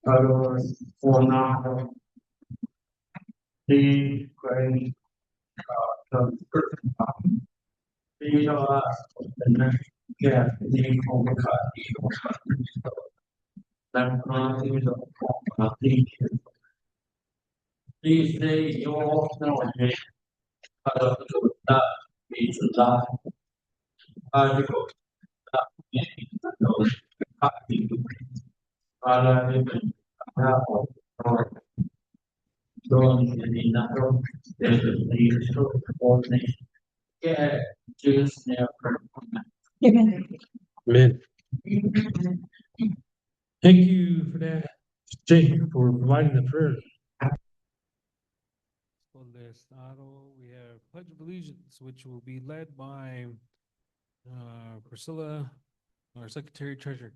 Allora, suonare di quei di la che di convocati la convocati di sei io non è alla tutta di città a di alla di nato di sottoporne che è giusto Amen. Thank you for that, Jay, for providing the prayer. We have Pledge of Allegiance, which will be led by Priscilla, our Secretary Treasurer.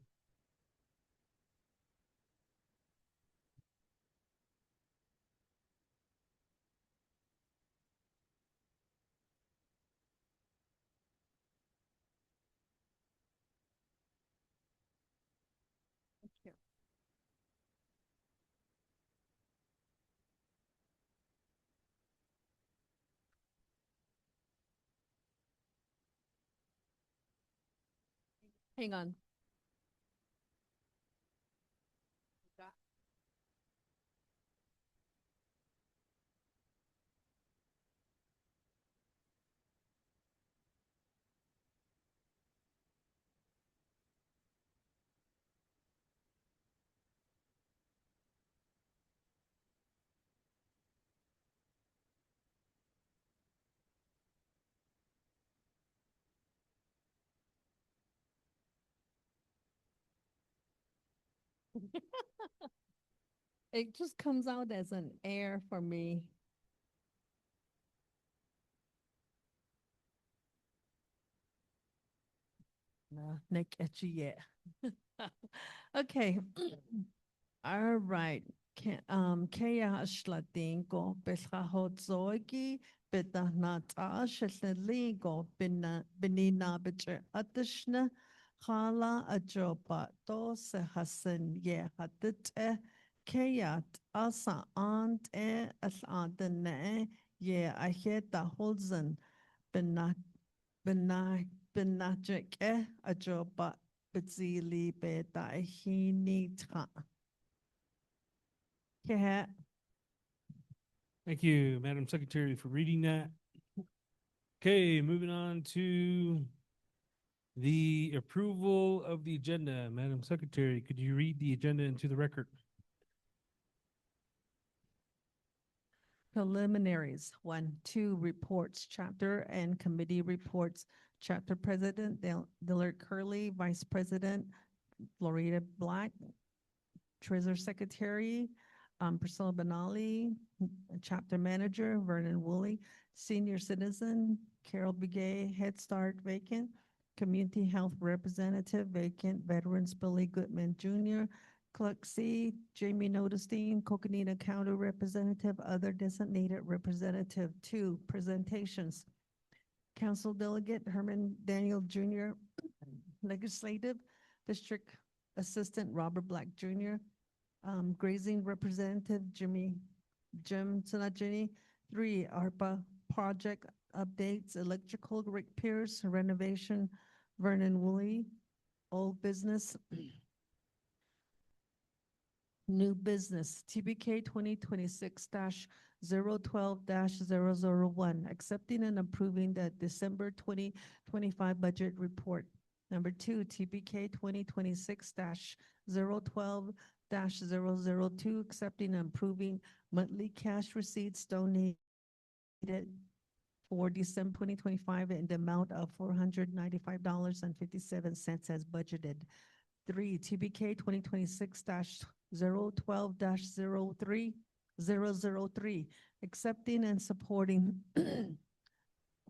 Hang on. It just comes out as an air for me. No, Nick etchy yet. Okay. All right. Kaya shlatingo besahotzogi bedanata shlaligo benina bitre atishna hala ajoba dos hasan ye hatit kayat asa ant asadane ye aheta holzen benat benajik ajoba bezili bedahinitra. Thank you, Madam Secretary, for reading that. Okay, moving on to the approval of the agenda. Madam Secretary, could you read the agenda into the record? Preliminaries, 1, 2 reports, chapter and committee reports. Chapter President Dillard Curley, Vice President Florida Black, Treasurer Secretary Priscilla Benali, Chapter Manager Vernon Woolley, Senior Citizen Carol Begay, Head Start vacant, Community Health Representative vacant, Veterans Billy Goodman Jr., Clerk C, Jamie Notestein, Coconina County Representative, other designated representative. 2, presentations. Council Delegate Herman Daniel Jr., Legislative District Assistant Robert Black Jr., Grazing Representative Jim Sinajini. 3, ARPA project updates, electrical Rick Pierce, renovation Vernon Woolley, old business. New business, TBK 2026-012-001, accepting and approving the December 2025 budget report. Number 2, TBK 2026-012-002, accepting and approving monthly cash receipts donated for December 2025 in the amount of $495.57 as budgeted. 3, TBK 2026-012-003, accepting and supporting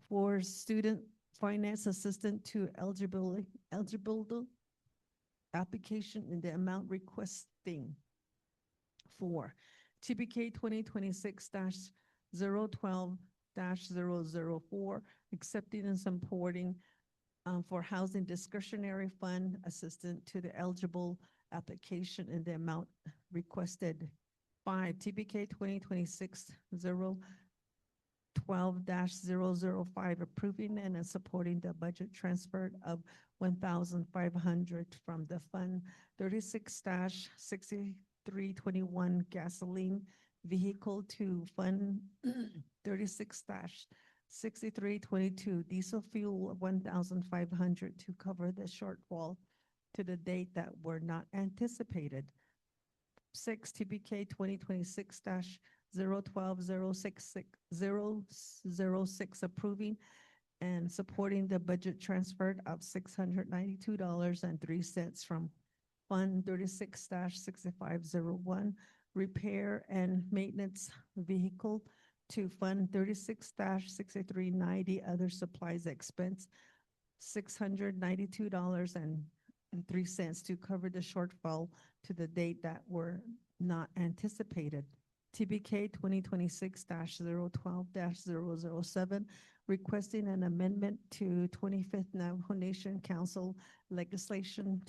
for student finance assistant to eligibility application in the amount requesting. 4, TBK 2026-012-004, accepting and supporting for housing discretionary fund assistant to the eligible application in the amount requested. 5, TBK 2026-012-005, approving and supporting the budget transfer of 1,500 from the Fund 36-6321 gasoline vehicle to Fund 36-6322 diesel fuel 1,500 to cover the shortfall to the date that were not anticipated. 6, TBK 2026-012-066-006, approving and supporting the budget transfer of $692.03 from Fund 36-6501 repair and maintenance vehicle to Fund 36-6390 other supplies expense, $692.03 to cover the shortfall to the date that were not anticipated. TBK 2026-012-007, requesting an amendment to 25th Navajo Nation Council Legislation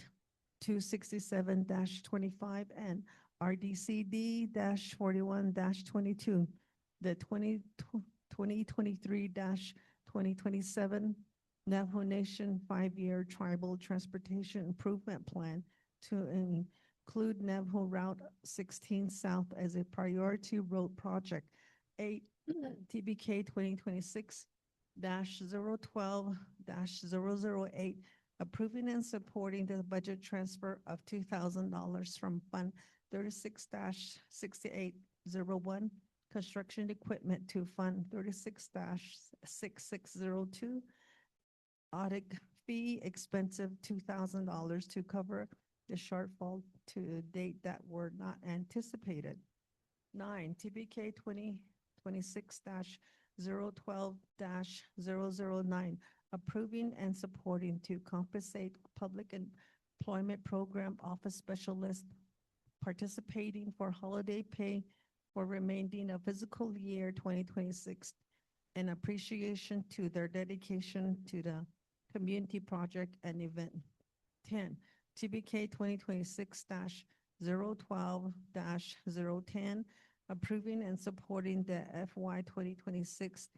267-25 and RDCD-41-22, the 2023-2027 Navajo Nation 5-year Tribal Transportation Improvement Plan to include Navajo Route 16 South as a priority road project. 8, TBK 2026-012-008, approving and supporting the budget transfer of $2,000 from Fund 36-6801 construction equipment to Fund 36-6602 audit fee expensive $2,000 to cover the shortfall to a date that were not anticipated. 9, TBK 2026-012-009, approving and supporting to compensate public employment program office specialist participating for holiday pay for remaining of fiscal year 2026 in appreciation to their dedication to the community project and event. 10, TBK 2026-012-010, approving and supporting the FY 2026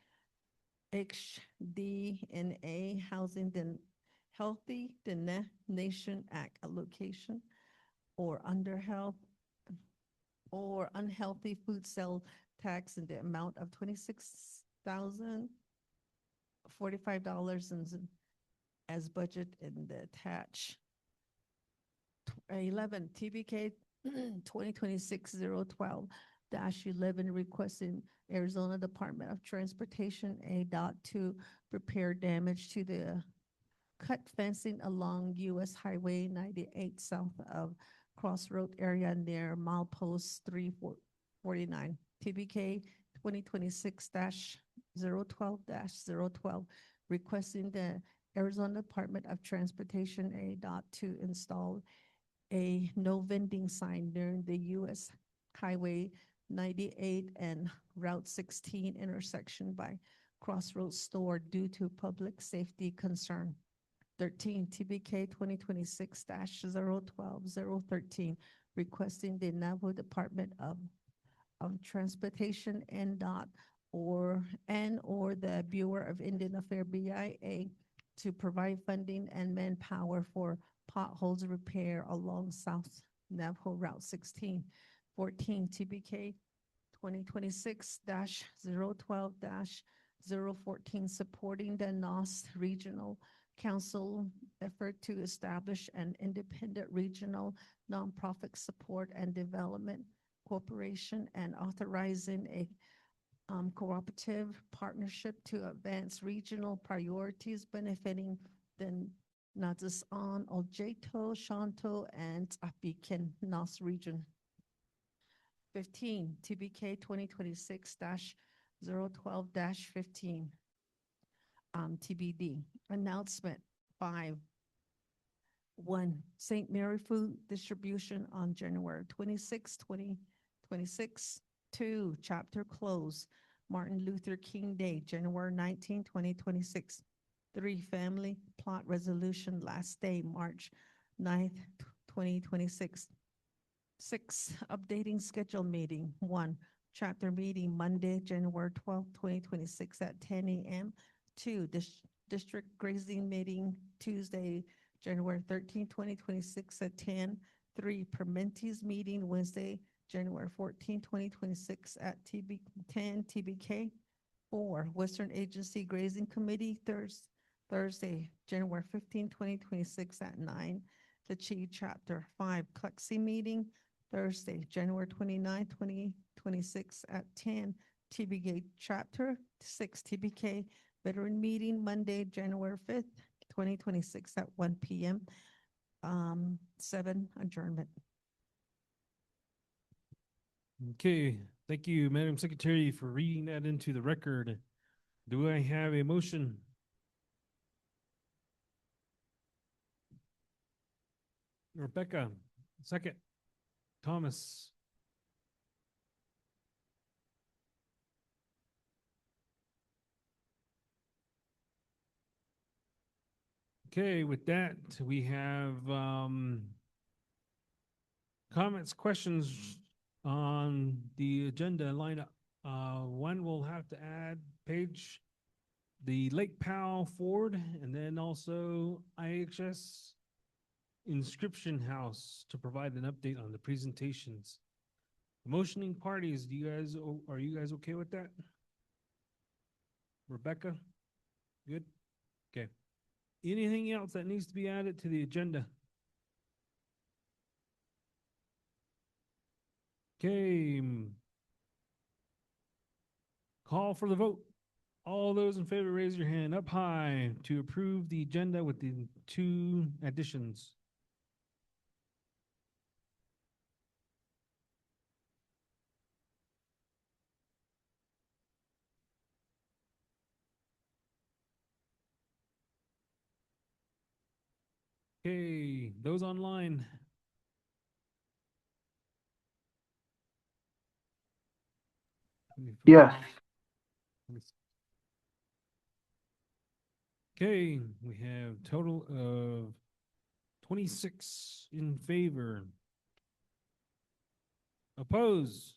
HDNA Housing the Healthy the Nation Act allocation or unhealthy food sale tax in the amount of $26,045 as budget in the attached. 11, TBK 2026-012-11, requesting Arizona Department of Transportation ADOT to repair damage to the cut fencing along US Highway 98 south of Crossroad area near milepost 349. TBK 2026-012-012, requesting the Arizona Department of Transportation ADOT to install a no vending sign near the US Highway 98 and Route 16 intersection by Crossroads store due to public safety concern. 13, TBK 2026-012-013, requesting the Navajo Department of Transportation NDOT or the Bureau of Indian Affairs BIA to provide funding and manpower for potholes repair along South Navajo Route 16. 14, TBK 2026-012-014, supporting the NOS Regional Council effort to establish an independent regional nonprofit support and development corporation and authorizing a cooperative partnership to advance regional priorities benefiting the Nazasan, Oljeto, Shanto, and Ts'ah Bii NOS region. 15, TBK 2026-012-15. TBD. Announcement 5. 1, St. Mary Food Distribution on January 26, 2026. 2, Chapter Close, Martin Luther King Day, January 19, 2026. 3, family plot resolution, last day, March 9th, 2026. 6, updating schedule meeting. 1, chapter meeting Monday, January 12th, 2026 at 10 a.m. 2, district grazing meeting Tuesday, January 13th, 2026 at 10. 3, Permentes meeting Wednesday, January 14th, 2026 at 10 TBK. 4, Western Agency Grazing Committee Thursday, January 15th, 2026 at 9. The Chi Chapter. 5, Cluxy meeting Thursday, January 29th, 2026 at 10. TBK Chapter. 6, TBK Veteran Meeting Monday, January 5th, 2026 at 1 p.m. 7, adjournment. Okay, thank you, Madam Secretary, for reading that into the record. Do I have a motion? Rebecca, second. Thomas. Okay, with that, we have comments, questions on the agenda lineup. One will have to add page, the Lake Powell Ford, and then also IHS Inscription House to provide an update on the presentations. Motioning parties, are you guys okay with that? Rebecca? Good? Okay. Anything else that needs to be added to the agenda? Okay. Call for the vote. All those in favor, raise your hand up high to approve the agenda with the 2 additions. Okay, those online. Yes. Okay, we have total of 26 in favor. Oppose.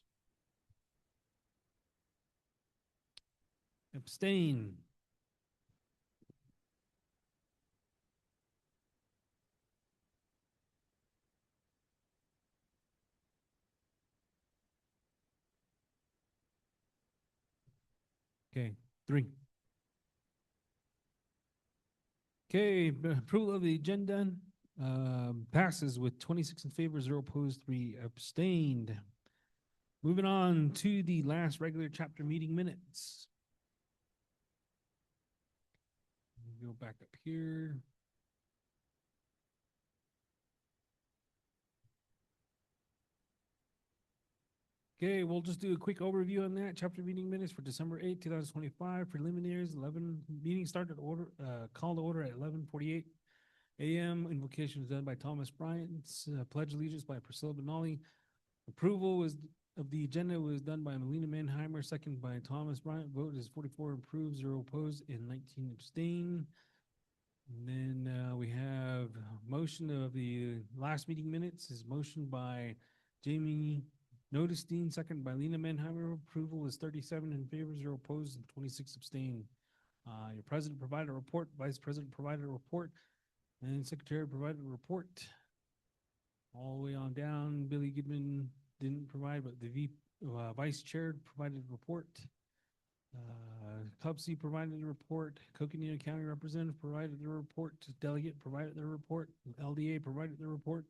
Abstain. Okay, 3. Okay, approval of the agenda passes with 26 in favor, 0 opposed, 3 abstained. Moving on to the last regular chapter meeting minutes. Go back up here. Okay, we'll just do a quick overview on that. Chapter meeting minutes for December 8, 2025. Preliminaries, 11. Meeting started order, call to order at 11:48 a.m. Invocation was done by Thomas Bryant. Pledge allegiance by Priscilla Benali. Approval of the agenda was done by Melina Manheimer, second by Thomas Bryant. Vote is 44 approved, 0 opposed, and 19 abstain. And then we have motion of the last meeting minutes is motion by Jamie Notestein, second by Lena Manheimer. Approval is 37 in favor, 0 opposed, and 26 abstain. Your president provided a report, vice president provided a report, and secretary provided a report. All the way on down, Billy Goodman didn't provide, but the vice chair provided a report. Club C provided a report. Coconino County representative provided the report. Delegate provided the report. LDA provided the report.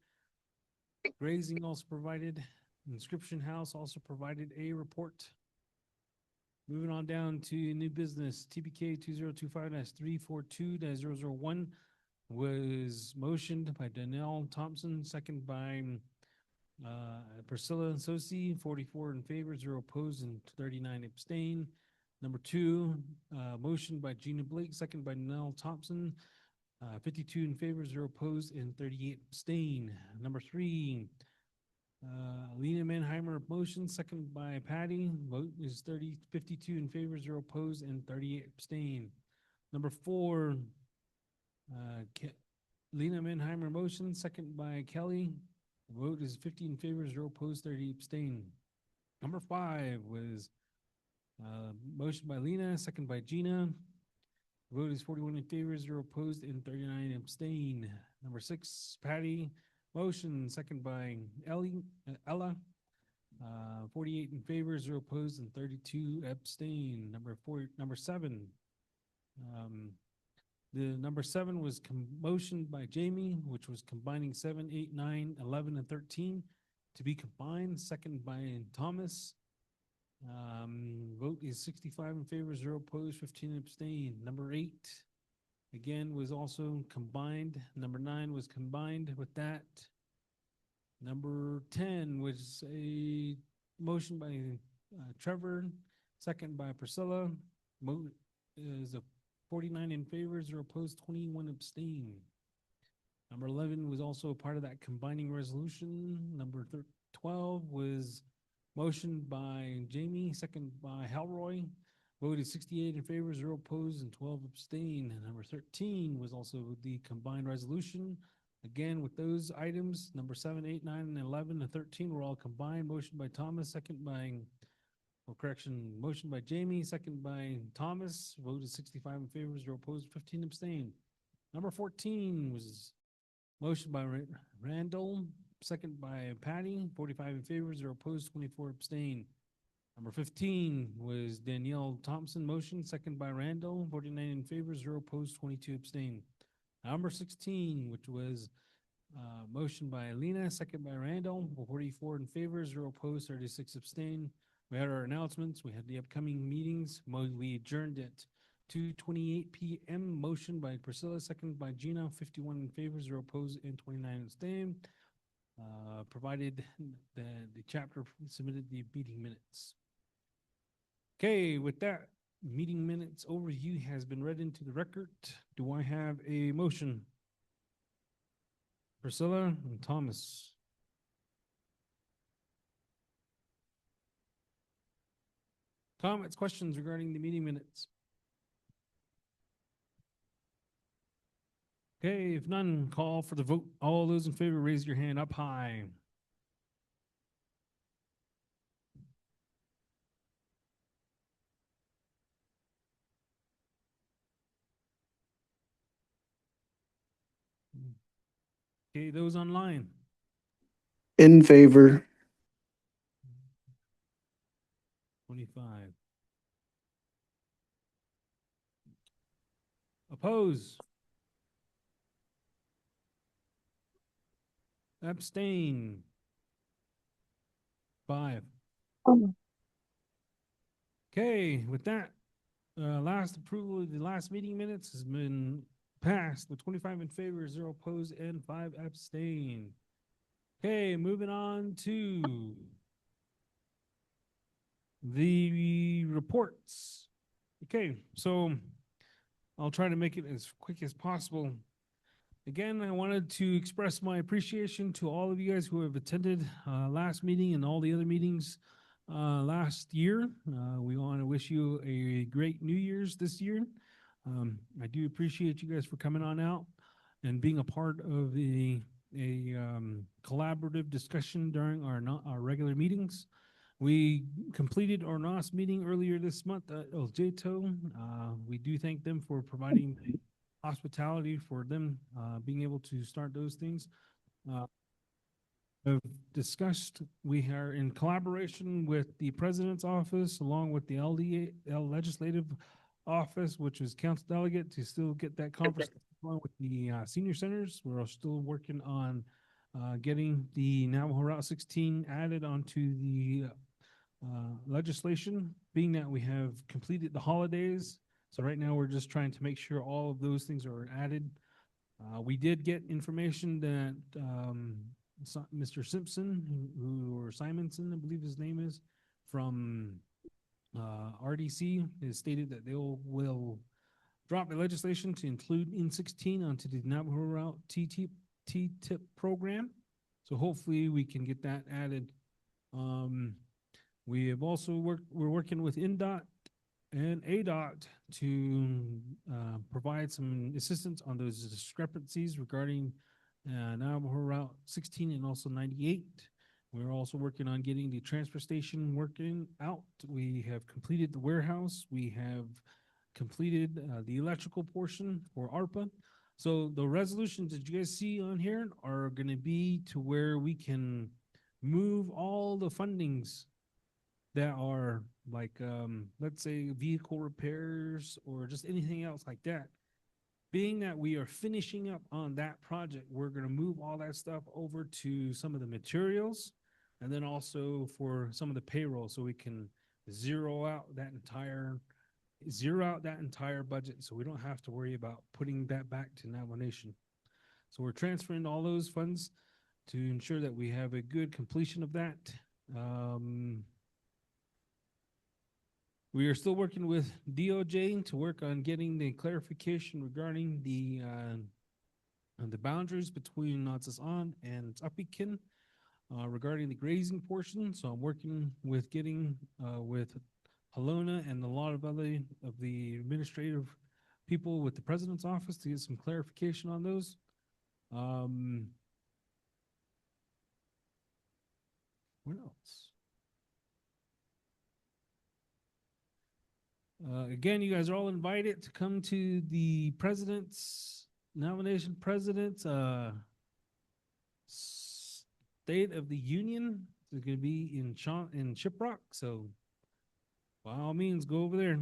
Grazing also provided. Inscription House also provided a report. Moving on down to new business, TBK 2025-342-001 was motioned by Danielle Thompson, second by Priscilla Sosi, 44 in favor, 0 opposed, and 39 abstain. Number 2, motion by Gina Blake, second by Danielle Thompson, 52 in favor, 0 opposed, and 38 abstain. Number 3, Lena Manheimer motion, second by Patty. Vote is 52 in favor, 0 opposed, and 38 abstain. Number 4, Lena Manheimer motion, second by Kelly. The vote is 50 in favor, 0 opposed, 30 abstain. Number 5 was motion by Lena, second by Gina. The vote is 41 in favor, 0 opposed, and 39 abstain. Number 6, Patty motion, second by Ella. 48 in favor, 0 opposed, and 32 abstain. Number 7. The number 7 was motion by Jamie, which was combining 7, 8, 9, 11, and 13 to be combined. Second by Thomas. Vote is 65 in favor, 0 opposed, 15 abstain. Number 8, again, was also combined. Number 9 was combined with that. Number 10 was a motion by Trevor, second by Priscilla. Is a 49 in favor, 0 opposed, 21 abstain. Number 11 was also part of that combining resolution. Number 12 was motion by Jamie, second by Halroy. Vote is 68 in favor, 0 opposed, and 12 abstain. And number 13 was also the combined resolution. Again, with those items, number 7, 8, 9, and 11, and 13 were all combined. Motion by Thomas, second by, motion by Jamie, second by Thomas. Vote is 65 in favor, 0 opposed, 15 abstain. Number 14 was motion by Randall, second by Patty, 45 in favor, 0 opposed, 24 abstain. Number 15 was Danielle Thompson, motion, second by Randall, 49 in favor, 0 opposed, 22 abstain. Number 16, which was motion by Alina, second by Randall, 44 in favor, 0 opposed, 36 abstain. We had our announcements. We had the upcoming meetings. We adjourned at 2:28 p.m. Motion by Priscilla, second by Gina, 51 in favor, 0 opposed, and 29 abstain. Provided the chapter submitted the meeting minutes. Okay, with that, meeting minutes overview has been read into the record. Do I have a motion? Priscilla and Thomas. Comments, questions regarding the meeting minutes? Okay, if none, call for the vote. All those in favor, raise your hand up high. Okay, those online. In favor. 25. Oppose. Abstain. 5. Okay, with that, last approval of the last meeting minutes has been passed with 25 in favor, 0 opposed, and 5 abstain. Okay, moving on to the reports. Okay, so I'll try to make it as quick as possible. Again, I wanted to express my appreciation to all of you guys who have attended last meeting and all the other meetings last year. We want to wish you a great New Year's this year. I do appreciate you guys for coming on out and being a part of a collaborative discussion during our regular meetings. We completed our NOS meeting earlier this month at El Jato. We do thank them for providing the hospitality for them being able to start those things. Have discussed, we are in collaboration with the President's Office along with the Legislative Office, which is Council Delegate, to still get that conference along with the senior centers. We're still working on getting the Navajo Route 16 added onto the legislation, being that we have completed the holidays. So right now we're just trying to make sure all of those things are added. We did get information that Mr. Simpson, or Simonson, I believe his name is, from RDC, has stated that they will drop the legislation to include N16 onto the Navajo Route T-tip program. So hopefully we can get that added. We have also we're working with NDOT and ADOT to provide some assistance on those discrepancies regarding Navajo Route 16 and also 98. We're also working on getting the transfer station working out. We have completed the warehouse. We have completed the electrical portion for ARPA. So the resolutions that you guys see on here are going to be to where we can move all the fundings that are like, let's say, vehicle repairs or just anything else like that. Being that we are finishing up on that project, we're going to move all that stuff over to some of the materials and then also for some of the payroll so we can zero out that entire budget so we don't have to worry about putting that back to Navajo Nation. So we're transferring all those funds to ensure that we have a good completion of that. We are still working with DOJ to work on getting the clarification regarding the boundaries between Ts'ah Bii and Ts'ah Bii regarding the grazing portion. So I'm working with getting with Halona and a lot of other of the administrative people with the president's office to get some clarification on those. What else? Again, you guys are all invited to come to the president's nomination. President's State of the Union is going to be in Shiprock. So by all means, go over there.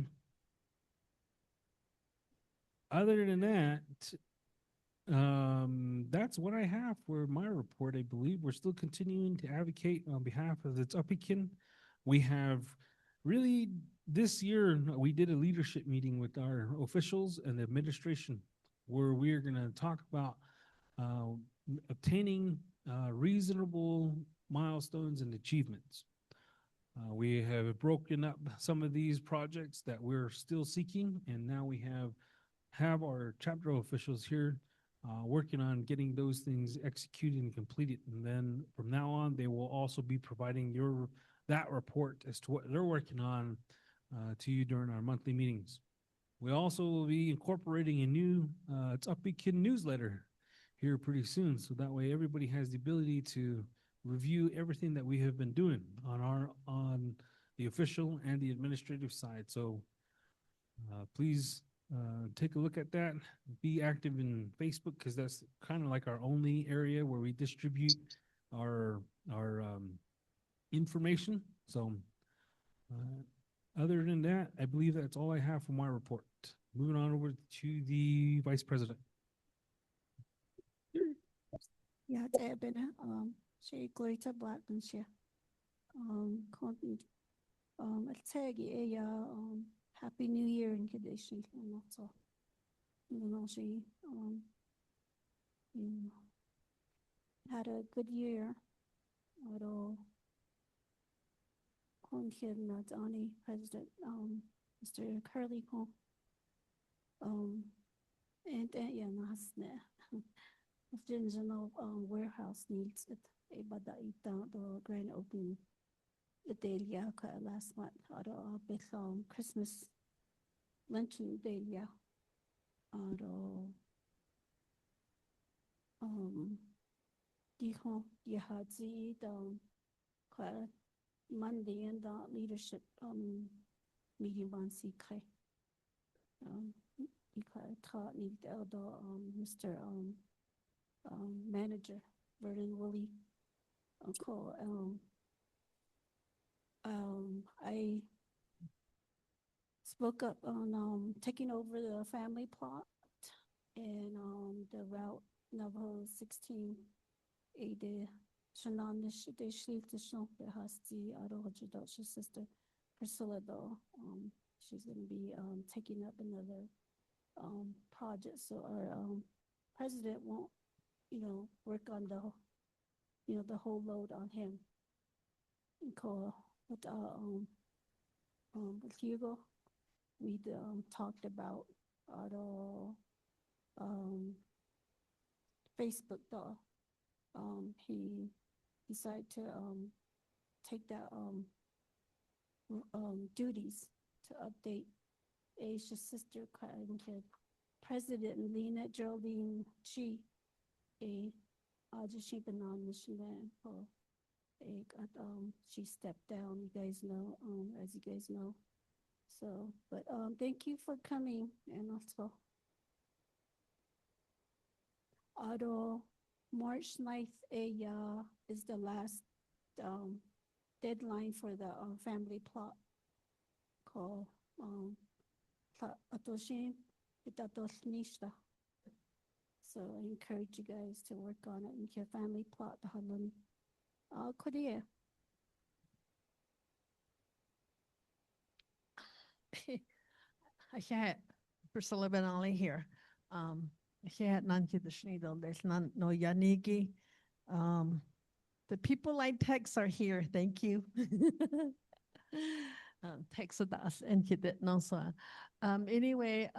Other than that, that's what I have for my report. I believe we're still continuing to advocate on behalf of the Ts'ah Bii. We have really this year we did a leadership meeting with our officials and the administration where we're going to talk about obtaining reasonable milestones and achievements. We have broken up some of these projects that we're still seeking, and now we have our chapter officials here working on getting those things executed and completed. And then from now on, they will also be providing that report as to what they're working on to you during our monthly meetings. We also will be incorporating a new Ts'ah Bii newsletter here pretty soon, so that way everybody has the ability to review everything that we have been doing on the official and the administrative side. So please take a look at that. Be active in Facebook because that's kind of like our only area where we distribute our information. So other than that, I believe that's all I have for my report. Moving on over to the Vice President. Yeah, there been she greater black and she content Happy New Year in condition and that's all. You know, she had a good year. Although content not only President Mr. Curly and yeah, general warehouse needs it. But the grand opening the day last month. Or big Christmas luncheon day or Yahazi Monday and the leadership meeting on CK. Taught me the Mr. Manager Vernon Willie call I spoke up on taking over the family plot and the route Navajo 16 de Shananish de Shlitishon the Hasti Arohajidoshi sister Priscilla though she's gonna be taking up another project so our president won't work on the whole load on him. With Hugo, we talked about Facebook though. He decided to take that duties to update Asia's sister, President Lena Geraldine Chi, a Ajahn Banan Mission for she stepped down, you guys know, as you guys know. So, but thank you for coming, and also auto March 9th is the last deadline for the family plot called Atoshin Itatos. So I encourage you guys to work on it in your family plot. Korea. I had Priscilla Benali here. I had Nanki the Schneidel. There's none, no Yanigi. The people I text are here. Thank you. Texted us and he did no so. Anyway,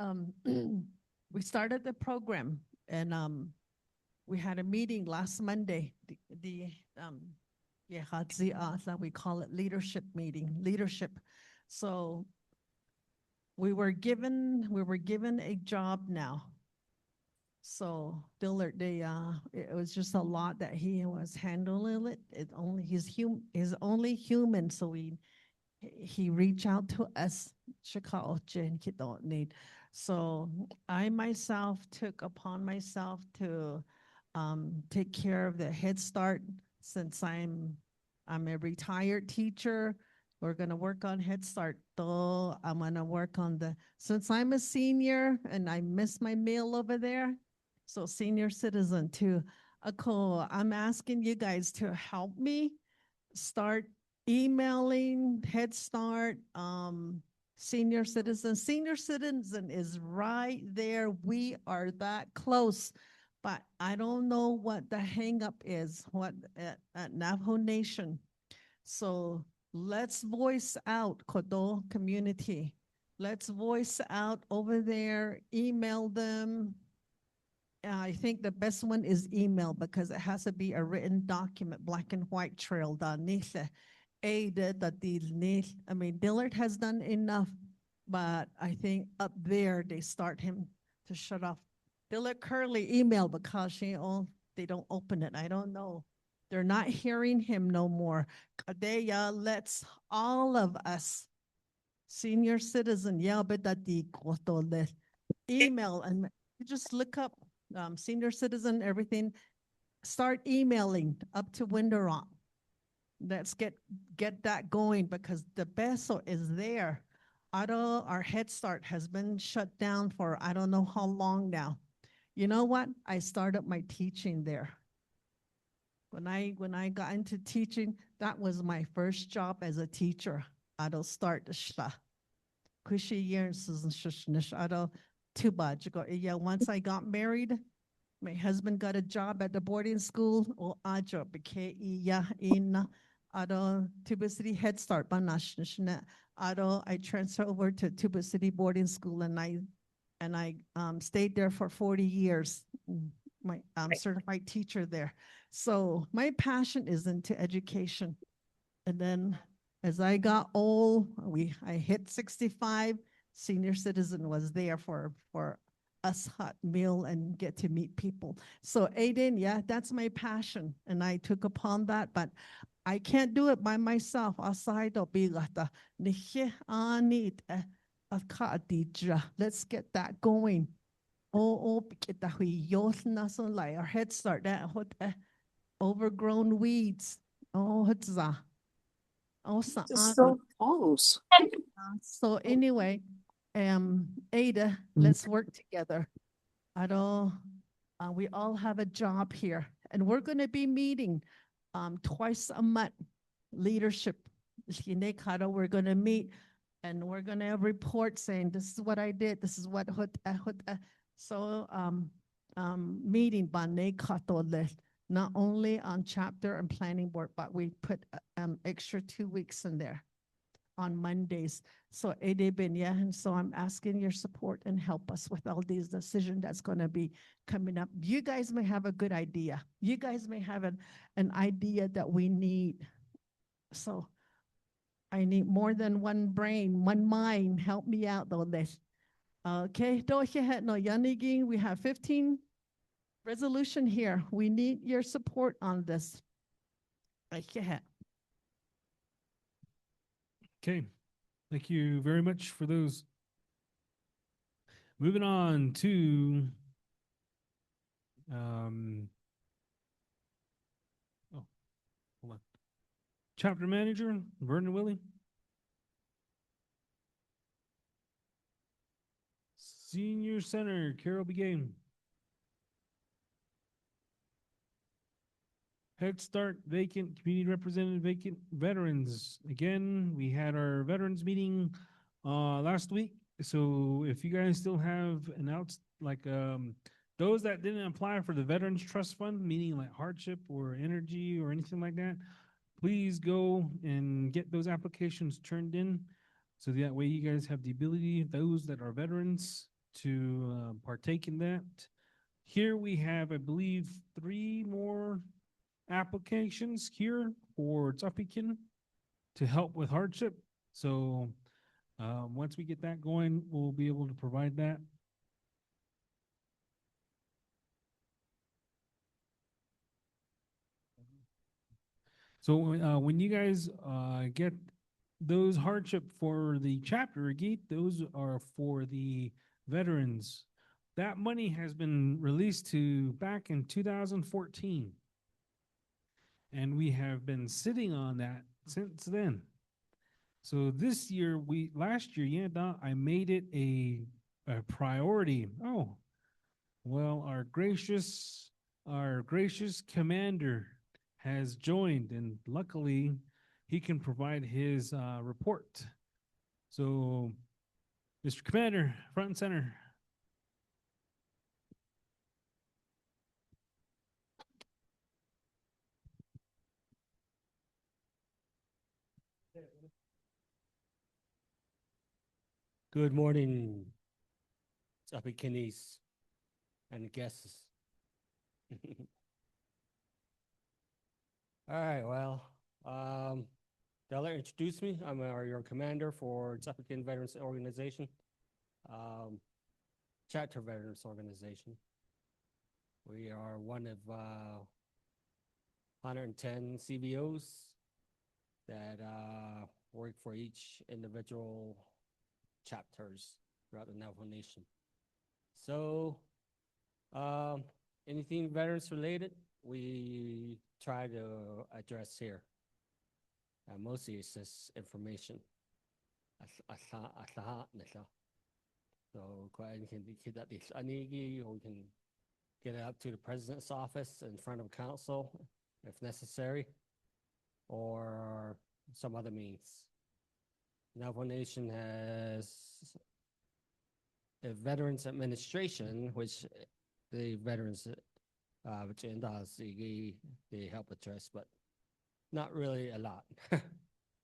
we started the program and we had a meeting last Monday. That we call it leadership meeting, leadership. So we were given a job now. So Dillard, it was just a lot that he was handling it. He's only human. So he reached out to us, Chicago, and he don't need. So I myself took upon myself to take care of the Head Start since I'm a retired teacher. We're gonna work on Head Start. Though I'm gonna work on since I'm a senior and I miss my meal over there. So senior citizen too. I'm asking you guys to help me start emailing Head Start, senior citizen. Senior citizen is right there. We are that close, but I don't know what the hang up is, what at Navajo Nation. So let's voice out, Kodo community. Let's voice out over there, email them. I think the best one is email because it has to be a written document, black and white trail. I mean, Dillard has done enough, but I think up there they start him to shut off. Dillard Curley email because they don't open it. I don't know. They're not hearing him no more. Kadeya lets all of us, senior citizen, email and just look up senior citizen, everything. Start emailing up to Window Rock. Let's get that going because the BESO is there. Our Head Start has been shut down for I don't know how long now. You know what? I started my teaching there. When I got into teaching, that was my first job as a teacher. I'll start the shla. Kushi years yeah, once I got married, my husband got a job at the boarding school. I Tuba City Head Start. I transferred over to Tuba City boarding school and I stayed there for 40 years. I'm certified teacher there. So my passion is into education. And then as I got old, I hit 65, senior citizen was there for us hot meal and get to meet people. So Aiden, yeah, that's my passion. And I took upon that, but I can't do it by myself. Let's get that going. Our Head Start, overgrown weeds. Just so close. So anyway, Ada, let's work together. We all have a job here, and we're going to be meeting twice a month. Leadership, we're going to meet, and we're going to report saying this is what I did. This is what so meeting not only on chapter and planning board, but we put extra 2 weeks in there on Mondays. So and so I'm asking your support and help us with all these decisions that's going to be coming up. You guys may have a good idea. You guys may have an idea that we need. So I need more than one brain, one mind. Help me out on this. Okay, do ahead. No, Yaniging, we have 15 resolution here. We need your support on this. Ahead. Okay, thank you very much for those. Moving on to oh, hold on. Chapter manager, Vernon Willie. Senior Center, Carol Begane. Head Start, vacant, community representative, vacant, veterans. Again, we had our veterans meeting last week. So if you guys still have an those that didn't apply for the Veterans Trust Fund, meaning like hardship or energy or anything like that, please go and get those applications turned in. So that way you guys have the ability, those that are veterans, to partake in that. Here we have, I believe, 3 more applications here for Ts'ah Bii to help with hardship. So once we get that going, we'll be able to provide that. So when you guys get those hardship for the chapter, Geet, those are for the veterans. That money has been released to back in 2014. And we have been sitting on that since then. So this year, last year, yeah, I made it a priority. Oh, well, our gracious commander has joined, and luckily, he can provide his report. So, Mr. Commander, front and center. Good morning, Ts'ah Bii and guests. All right, well, they'll introduce me. I'm your commander for Ts'ah Bii Veterans Organization, Chapter Veterans Organization. We are one of 110 CVOs that work for each individual chapters throughout the Navajo Nation. So anything veterans related, we try to address here. Mostly it's just information. So we can get it up to the president's office in front of council if necessary, or some other means. Navajo Nation has a Veterans Administration, which the veterans, which they help address, but not really a lot,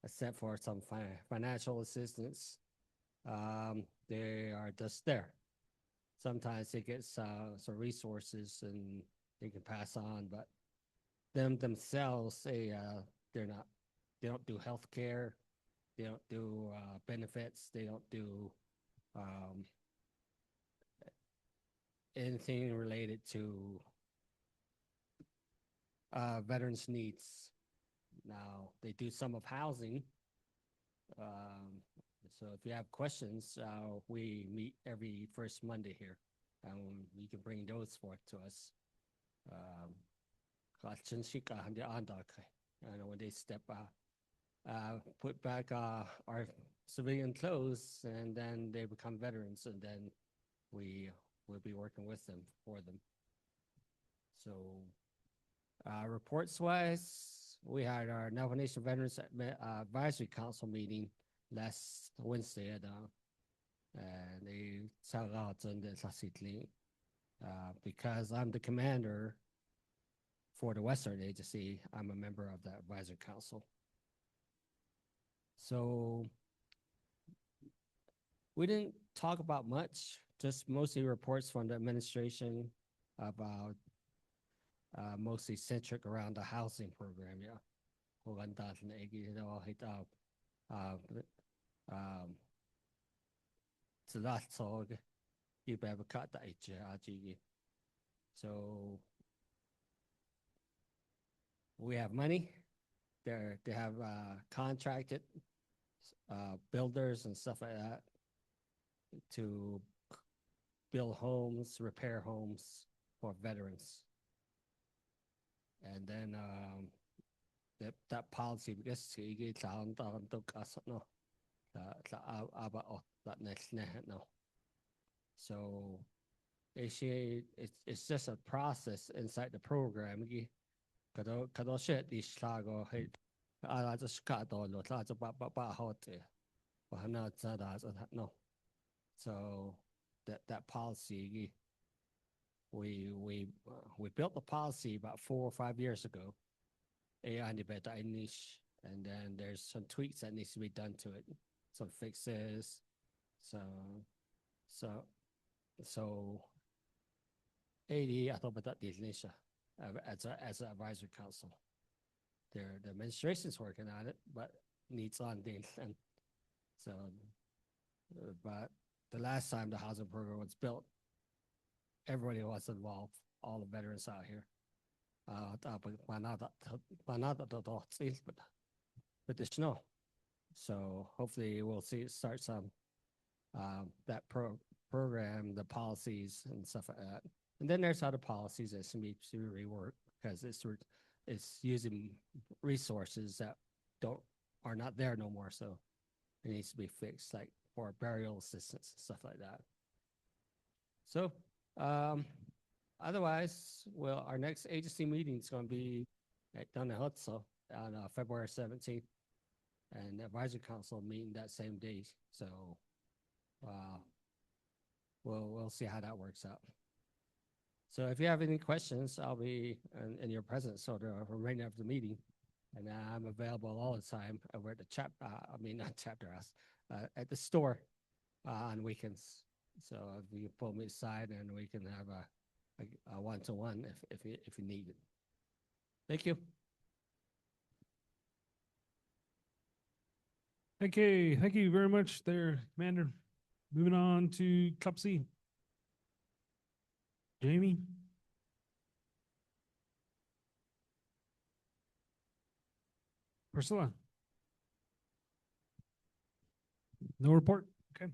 except for some financial assistance. They are just there. Sometimes they get some resources and they can pass on, but themselves, they don't do health care. They don't do benefits. They don't do anything related to veterans' needs. Now, they do some of housing. So if you have questions, we meet every first Monday here. And you can bring those forth to us. And when they step put back our civilian clothes, and then they become veterans, and then we will be working with them, for them. So reports wise, we had our Navajo Nation Veterans Advisory Council meeting last Wednesday, and they sounded out because I'm the commander for the Western Agency. I'm a member of the Advisory Council. So we didn't talk about much, just mostly reports from the administration about mostly centric around the housing program. Yeah. So that's all. You better cut that HRG. So we have money. They have contracted builders and stuff like that to build homes, repair homes for veterans. And then that policy because you down to no that next no. So it's just a process inside the program. Kado shit this lago hey I just got all the lots of hot but I'm not no. So that policy we built the policy about 4 or 5 years ago. And then there's some tweaks that needs to be done to it, some fixes. So 80 I thought about that as an advisory council. The administration's working on it, but needs on things. And so, but the last time the housing program was built, everybody was involved, all the veterans out here. But the snow. So hopefully we'll start some that program, the policies and stuff like that. And then there's other policies that need to rework because it's using resources that are not there no more. So it needs to be fixed, like for burial assistance and stuff like that. So otherwise, well, our next agency meeting is going to be down in Hudson on February 17th, and the advisory council meeting that same day. So we'll see how that works out. So if you have any questions, I'll be in your presence for the remainder of the meeting, and I'm available all the time. We're at the not chapter house, at the store on weekends. So if you pull me aside, and we can have a one-to-one if you need it. Thank you. Okay, thank you very much there, Commander. Moving on to Club C. Jamie? Priscilla? No report? Okay.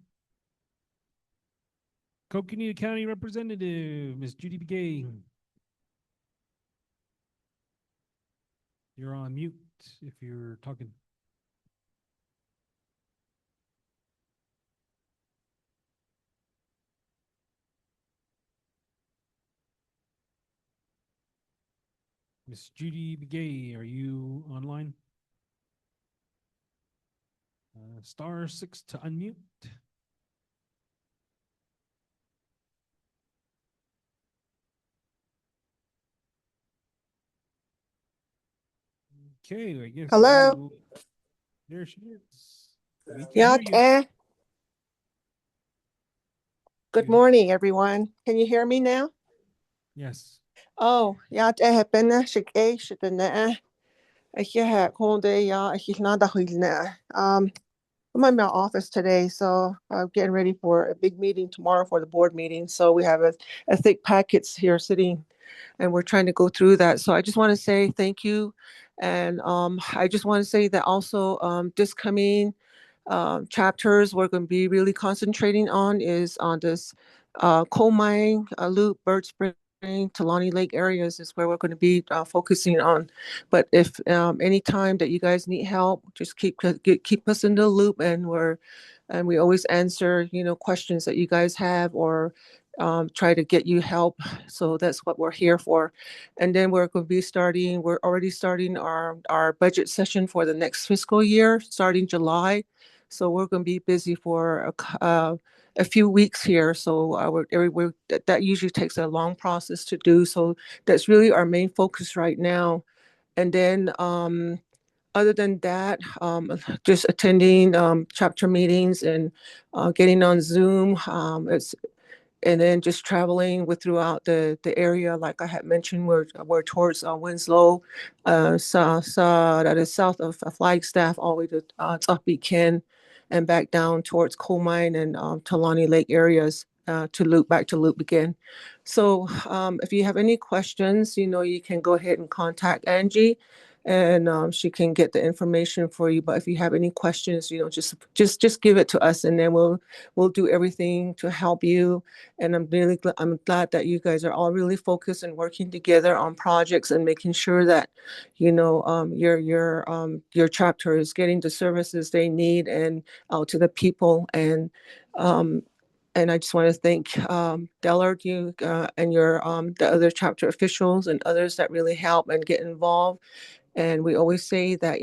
Coconino County Representative, Ms. Judy Begay. You're on mute if you're talking. Ms. Judy Begay, are you online? *6 to unmute. Okay, I guess. Hello. There she is. Yeah. Good Yeah. morning, everyone. Can you hear me now? Yes. Oh, yeah. I'm in my office today, so I'm getting ready for a big meeting tomorrow for the board meeting. So we have a thick packets here sitting, and we're trying to go through that. So I just want to say thank you. And I just want to say that also this coming chapters we're going to be really concentrating on is on this coal mine loop, Bird Spring, Talani Lake areas is where we're going to be focusing on. But if any time that you guys need help, just keep us in the loop, and we always answer questions that you guys have, or try to get you help. So that's what we're here for. And then we're already starting our budget session for the next fiscal year, starting July. So we're going to be busy for a few weeks here. So that usually takes a long process to do. So that's really our main focus right now. And then other than that, just attending chapter meetings and getting on Zoom. and then just traveling with throughout the area, like I had mentioned, we're towards Winslow, that is south of Flagstaff, all the way to Ts'ah Bii Ken, and back down towards Coal Mine and Talani Lake areas to loop back to loop again. So if you have any questions, you can go ahead and contact Angie, and she can get the information for you. But if you have any questions, just give it to us, and then we'll do everything to help you. And I'm glad that you guys are all really focused and working together on projects and making sure that your chapter is getting the services they need and out to the people. And I just want to thank Dellard, you and your the other chapter officials and others that really help and get involved. And we always say that,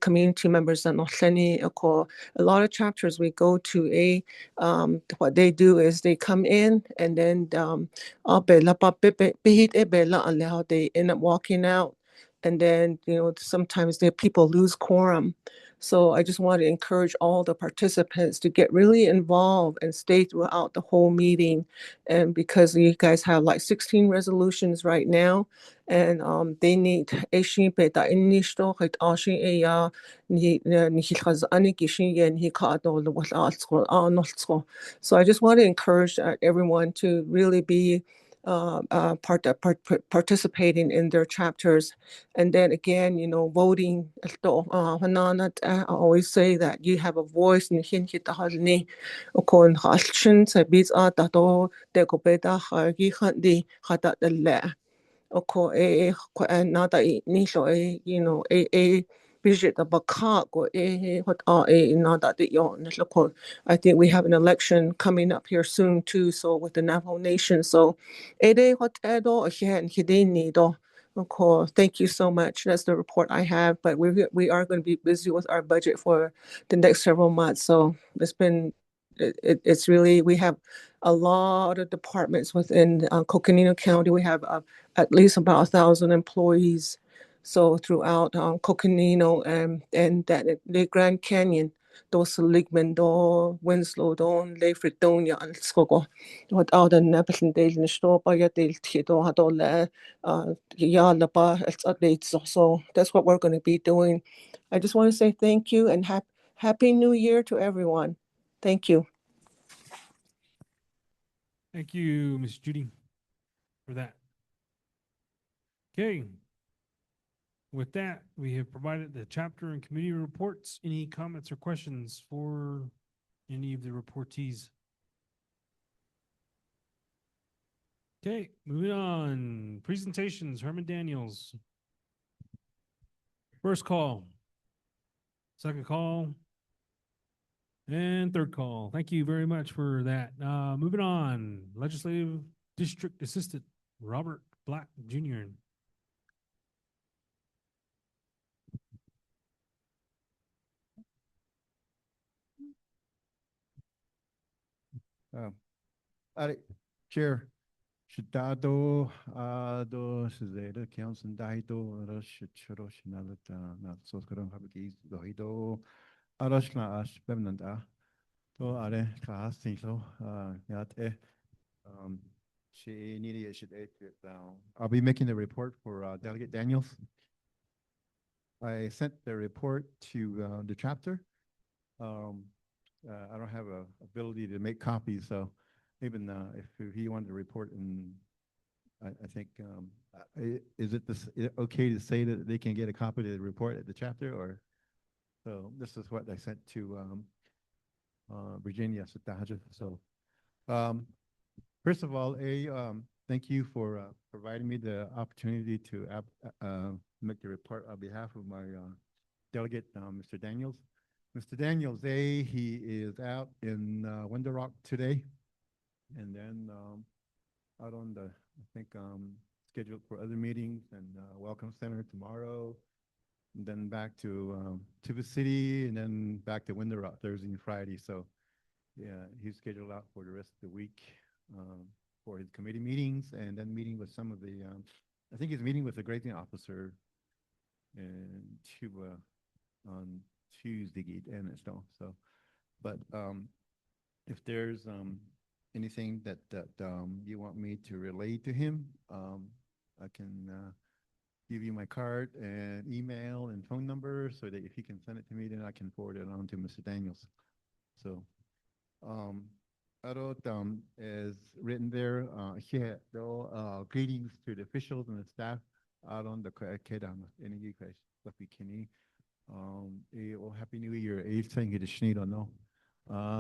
community members and a lot of chapters we go to what they do is they come in and then they end up walking out. And then, sometimes the people lose quorum. So I just want to encourage all the participants to get really involved and stay throughout the whole meeting. And because you guys have like 16 resolutions right now, and they need so I just want to encourage everyone to really be participating in their chapters. And then again, voting. I always say that you have a voice. Nada nilo Bridget the Bakak what nada I think we have an election coming up here soon too, so with the Navajo Nation. So what again thank you so much. That's the report I have, but we are going to be busy with our budget for the next several months. So it's really, we have a lot of departments within Coconino County. We have at least about 1,000 employees. So throughout Coconino and that the Grand Canyon, those Seligman, do Winslow, do Le Fritonia, and Skogo, what all the Nepal Dale and Stopa, yet they'll Tito, had all the Yalaba, it's updates. So that's what we're going to be doing. I just want to say thank you and happy New Year to everyone. Thank you. Thank you, Ms. Judy, for that. Okay. With that, we have provided the chapter and committee reports. Any comments or questions for any of the reportees? Okay, moving on. Presentations, Herman Daniels. First call, second call, and third call. Thank you very much for that. Moving on, Legislative District Assistant, Robert Black Jr. Chair, Shitado, do Sizeda, Council Daido, Rush, Choro, Shinalata, not so Karam Habiki, Dohido, Arashna Ash, Bemnanda, to Are, Class, Tinklo, Yate, she needed it. I'll be making the report for Delegate Daniels. I sent the report to the chapter. I don't have a ability to make copies, so even if he wanted to report, and I think is it okay to say that they can get a copy of the report at the chapter, or so this is what I sent to Virginia. So first of all, thank you for providing me the opportunity to make the report on behalf of my delegate, Mr. Daniels. Mr. Daniels, he is out in Window Rock today, and then out on the, I think, scheduled for other meetings and Welcome Center tomorrow, and then back to the city, and then back to Window Rock Thursday and Friday. So, yeah, he's scheduled out for the rest of the week for his committee meetings, and then meeting with some of the, I think he's meeting with the grazing officer in Cuba on Tuesday, and so But if there's anything that you want me to relay to him, I can give you my card and email and phone number so that if he can send it to me, then I can forward it on to Mr. Daniels. So, um, I wrote as written there, here, though, greetings to the officials and the staff out on the Kedam, any question, oh, Happy New Year. Thank you to Shnita, no.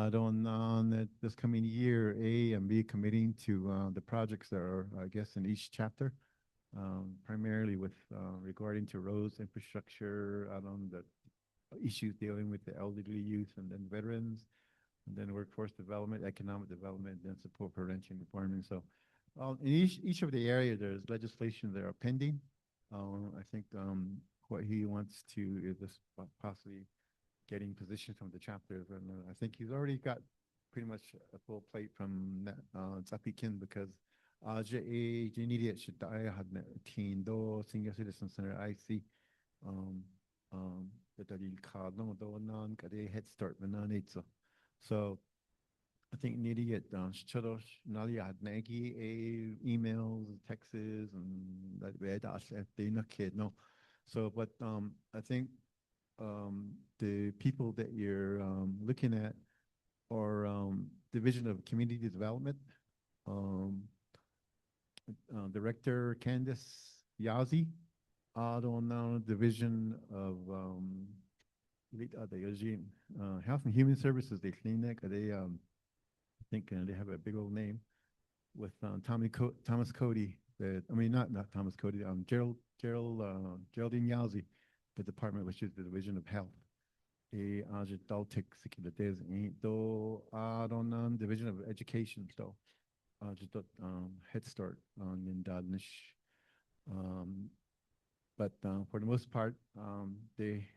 Don't that this coming year, A and B committing to the projects that are, I guess, in each chapter, primarily with regarding to roads, infrastructure, out on the issues dealing with the elderly youth and then veterans, and then workforce development, economic development, then support prevention and farming. So, in each of the areas, there's legislation that are pending. I think what he wants to is just possibly getting position from the chapters, and I think he's already got pretty much a full plate from that Ts'ah Bii because immediate should I had teen do senior citizen center IC um the dalil card no do non kade head start mananitso. So I think immediate shadow nali had nagi emails, texts, and that way they not kid no. So but I think the people that you're looking at are Division of Community Development, um, Director Candace Yazi, on Division of Health and Human Services. They clinic. They I think they have a big old name with Thomas Cody. I mean not Thomas Cody. Geraldine Yazi, the department which is the Division of Health. Daltic Securities do Division of Education so just Head Start on Indadnish. But for the most part, they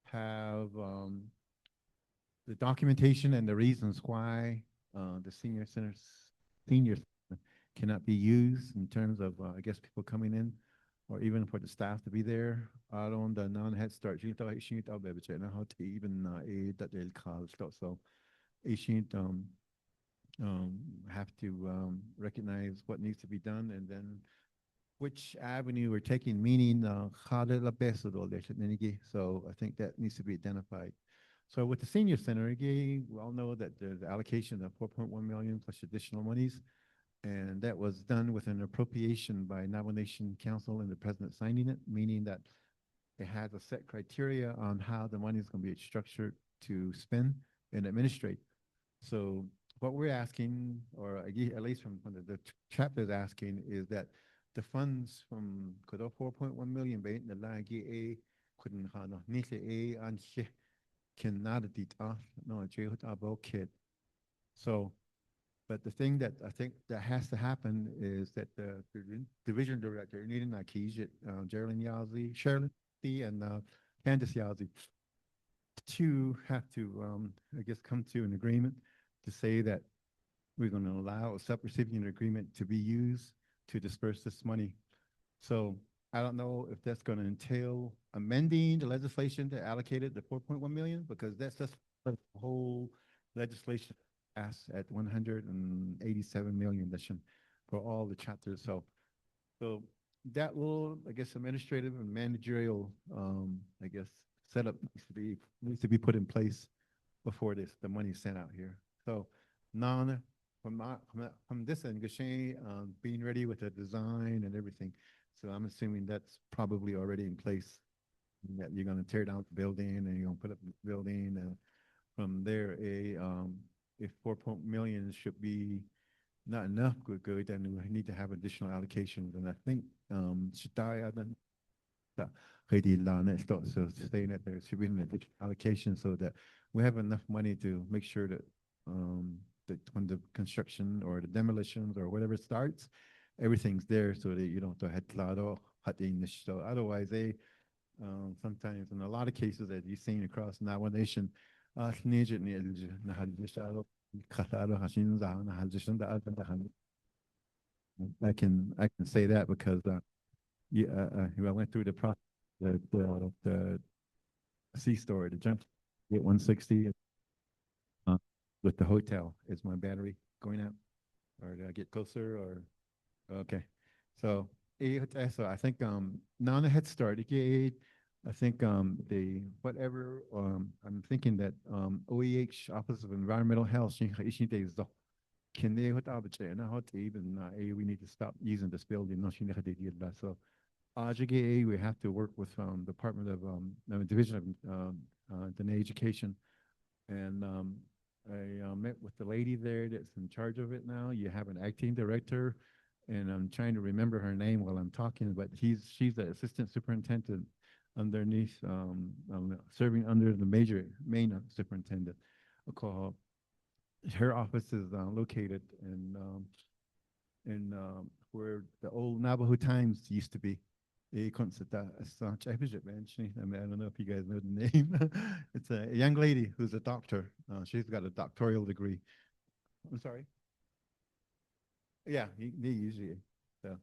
have the documentation and the reasons why the seniors cannot be used in terms of I guess people coming in or even for the staff to be there. I don't the non-Head Start. She thought how to even that they'll call so she have to recognize what needs to be done and then which avenue we're taking, meaning how the best of all this. So I think that needs to be identified. So with the senior center, we all know that the allocation of 4.1 million plus additional monies, and that was done with an appropriation by nomination council and the president signing it, meaning that it has a set criteria on how the money is going to be structured to spend and administrate. So what we're asking, or at least from the chapter is asking, is that the funds from 4.1 million the lagi a couldn't a and cannot no about kid. So but the thing that I think that has to happen is that the division director, Nina Nakij, Geraldine Yazzie, Sherilyn and Candace Yazzie, two have to, I guess, come to an agreement to say that we're going to allow a sub-recipient agreement to be used to disperse this money. So I don't know if that's going to entail amending the legislation to allocate it to 4.1 million, because that's just the whole legislation passed at 187 million for all the chapters. So that will, I guess, administrative and managerial, I guess, setup needs to be put in place before the money is sent out here. So from this end, Gashay, being ready with the design and everything. So I'm assuming that's probably already in place. That you're going to tear down the building and you're going to put up the building, and from there, if 4 million should be not enough, good, then we need to have additional allocations. And I think so saying that there should be an additional allocation so that we have enough money to make sure that that when the construction or the demolitions or whatever starts, everything's there so that you don't have to so otherwise sometimes in a lot of cases that you've seen across our nation, I can say that because I went through the process, the C story, the jump at 160 with the hotel. Is my battery going out? Or did I get closer or okay. So so I think non Head Start again. I think the whatever I'm thinking that OEH Office of Environmental Health can they even we need to stop using this building. No, so we have to work with Department of Division of Education, and I met with the lady there that's in charge of it now. You have an acting director, and I'm trying to remember her name while I'm talking, but she's the assistant superintendent underneath, serving under the main superintendent. Call her office is located in where the old Navajo Times used to be. I mean, I don't know if you guys know the name. It's a young lady who's a doctor. She's got a doctoral degree. I'm sorry. Yeah, they usually. So.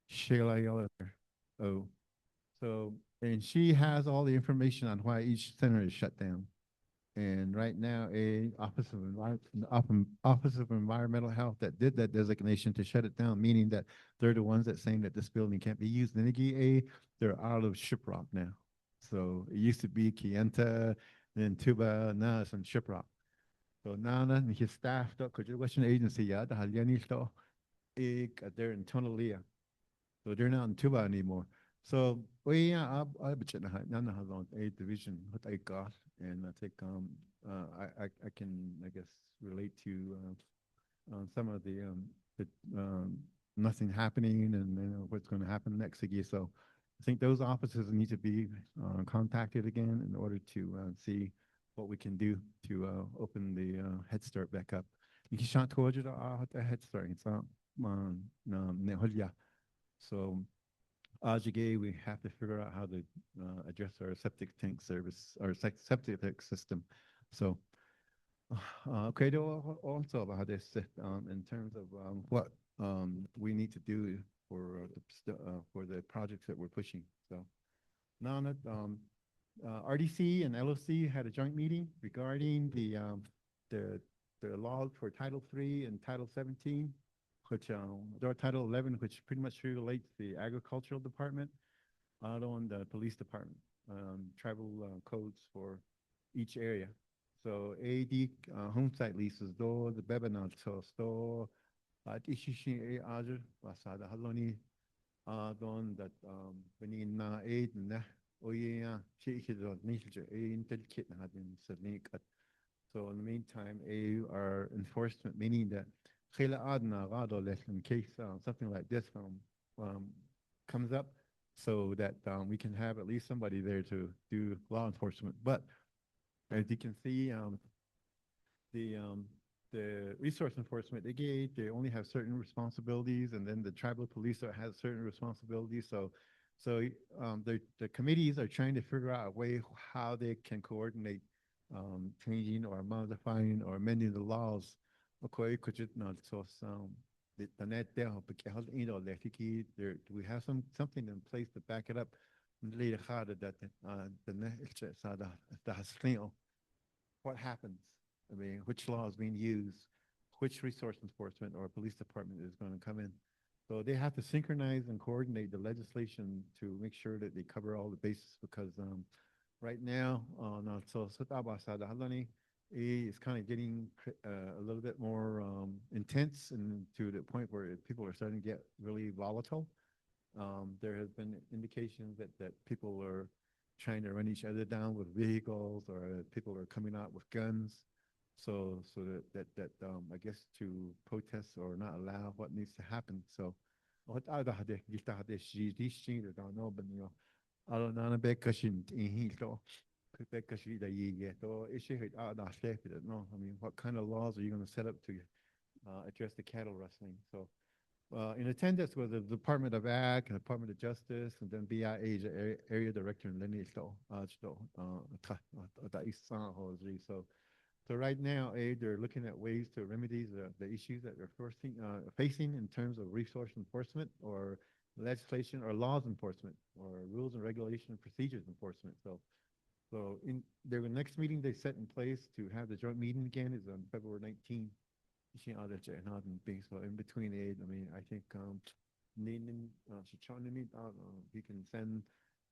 Sheila Yeller. Oh, so and she has all the information on why each center is shut down. And right now, Office of Environmental Health that did that designation to shut it down, meaning that they're the ones that saying that this building can't be used. And they're out of Shiprock now. So it used to be Kienta, then Tuba, now it's in Shiprock. So now his staff, because you're Western agency, yeah, they're in Tonalia. So they're not in Tuba anymore. So we I bet you none has on a division what I got, and I think I can I guess relate to some of the nothing happening and what's going to happen next year. So I think those offices need to be contacted again in order to see what we can do to open the Head Start back up. You can't told you the Head Start. It's not so we have to figure out how to address our septic tank service, our septic tank system. So, okay, also about this in terms of what we need to do for the projects that we're pushing. So now that RDC and LOC had a joint meeting regarding the law for Title III and Title 17, which or Title 11, which pretty much relates the agricultural department, out on the police department, tribal codes for each area. So AD home site leases, do the Bebanat store, at Ishishi Azure, Wasada Haloni, don that benin na aid na oya she is on nature intel kit had been submitted. So in the meantime, our enforcement, meaning that in case something like this comes up, so that we can have at least somebody there to do law enforcement. But as you can see, the resource enforcement they only have certain responsibilities, and then the tribal police has certain responsibilities. So the committees are trying to figure out a way how they can coordinate changing or modifying or amending the laws. Okay, could you not so the net there, but do we have something in place to back it up? Later, that the net what happens? I mean, which law is being used? Which resource enforcement or police department is going to come in? So they have to synchronize and coordinate the legislation to make sure that they cover all the bases, because right now, so is kind of getting a little bit more intense, and to the point where people are starting to get really volatile. There has been indications that people are trying to run each other down with vehicles, or people are coming out with guns. So that I guess to protest or not allow what needs to happen. So what are the these things I don't know, but I don't know because no, I mean, what kind of laws are you going to set up to address the cattle rustling? So in attendance was the Department of Ag, Department of Justice, and then BIA, the area director in Lenny. So right now, they're looking at ways to remedy the issues that they're facing in terms of resource enforcement or legislation or laws enforcement or rules and regulation and procedures enforcement. So So in their next meeting they set in place to have the joint meeting again is on February 19th. So in between aid, I mean, I think we can send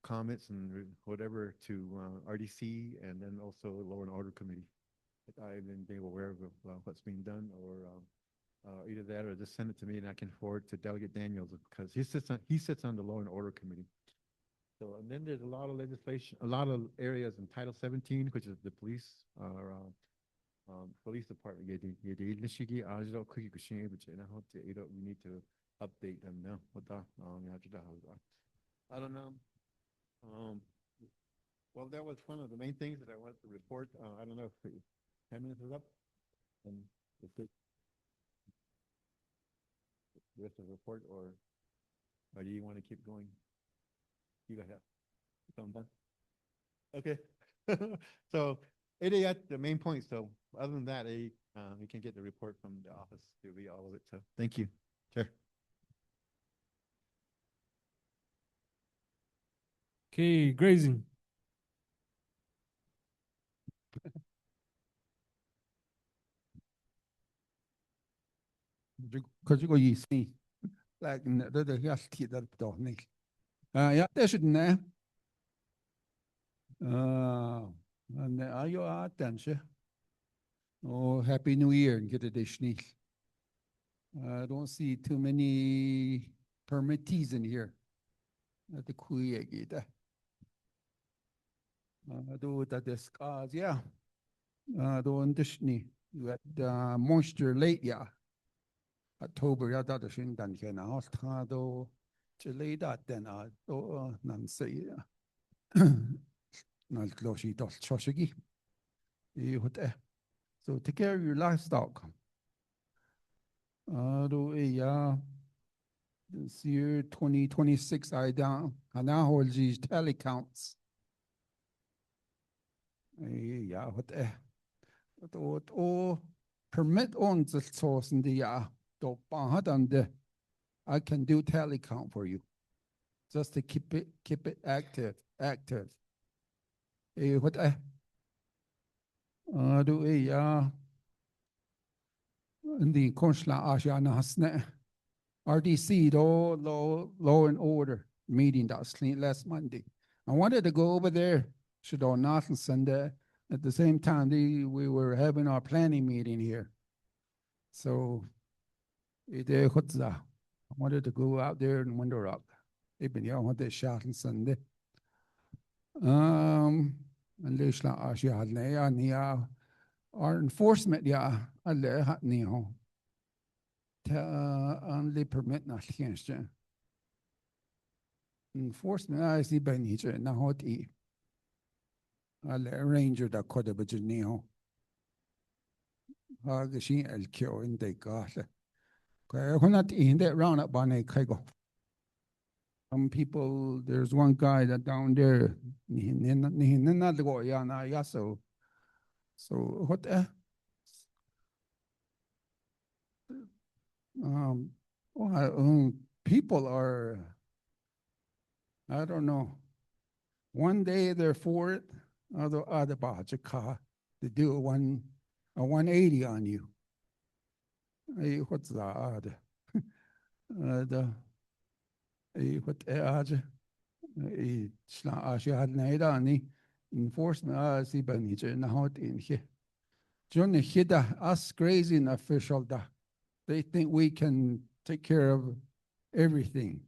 comments and whatever to RDC and then also Law and Order Committee. I've been being aware of what's being done, or either that or just send it to me and I can forward to Delegate Daniels because he sits on the Law and Order Committee. So and then there's a lot of legislation, a lot of areas in Title 17, which is the police police department. We need to update them now. I don't know. Well, that was one of the main things that I wanted to report. I don't know if 10 minutes is up. And if it, the rest of the report, or do you want to keep going? You got that? I'm done. Okay. So it is at the main point. So other than that, we can get the report from the office to read all of it. So thank you, Chair. Okay, grazing. 가지고 있으니 like 너도 야스티다 도니 야 대신에 and ayo attention oh happy new year and get additional I don't see too many permittees in here at the kuya do that discuss yeah do additional you had moisture late yeah October 要到的圣诞节，然后他都之类的等啊，都难死啊，那老是到超市去，伊或者，so take care of your livestock. Do this year 2026 I down, I now hold these telecounts. Yeah, what to permit on the source in the I can do tally count for you, just to keep it active. What do in the Konshla Asiana Hasne RDC law and order meeting that was last Monday. I wanted to go over there, should or not on Sunday. At the same time, we were having our planning meeting here. So I wanted to go out there and wander up. Even I want to shot on Sunday. Our enforcement, yeah, only permit not against enforcement. I see by nature now what I'll arrange that code of Virginia. She El Kyo in the got. Not in that round up on a kaigo. Some people, there's one guy that down there, so what people are, I don't know. One day they're for it, other car, they do a 180 on you. Hey, what's that? What enforcement see by nature now in here. John Hida, us crazy and official da. They think we can take care of everything.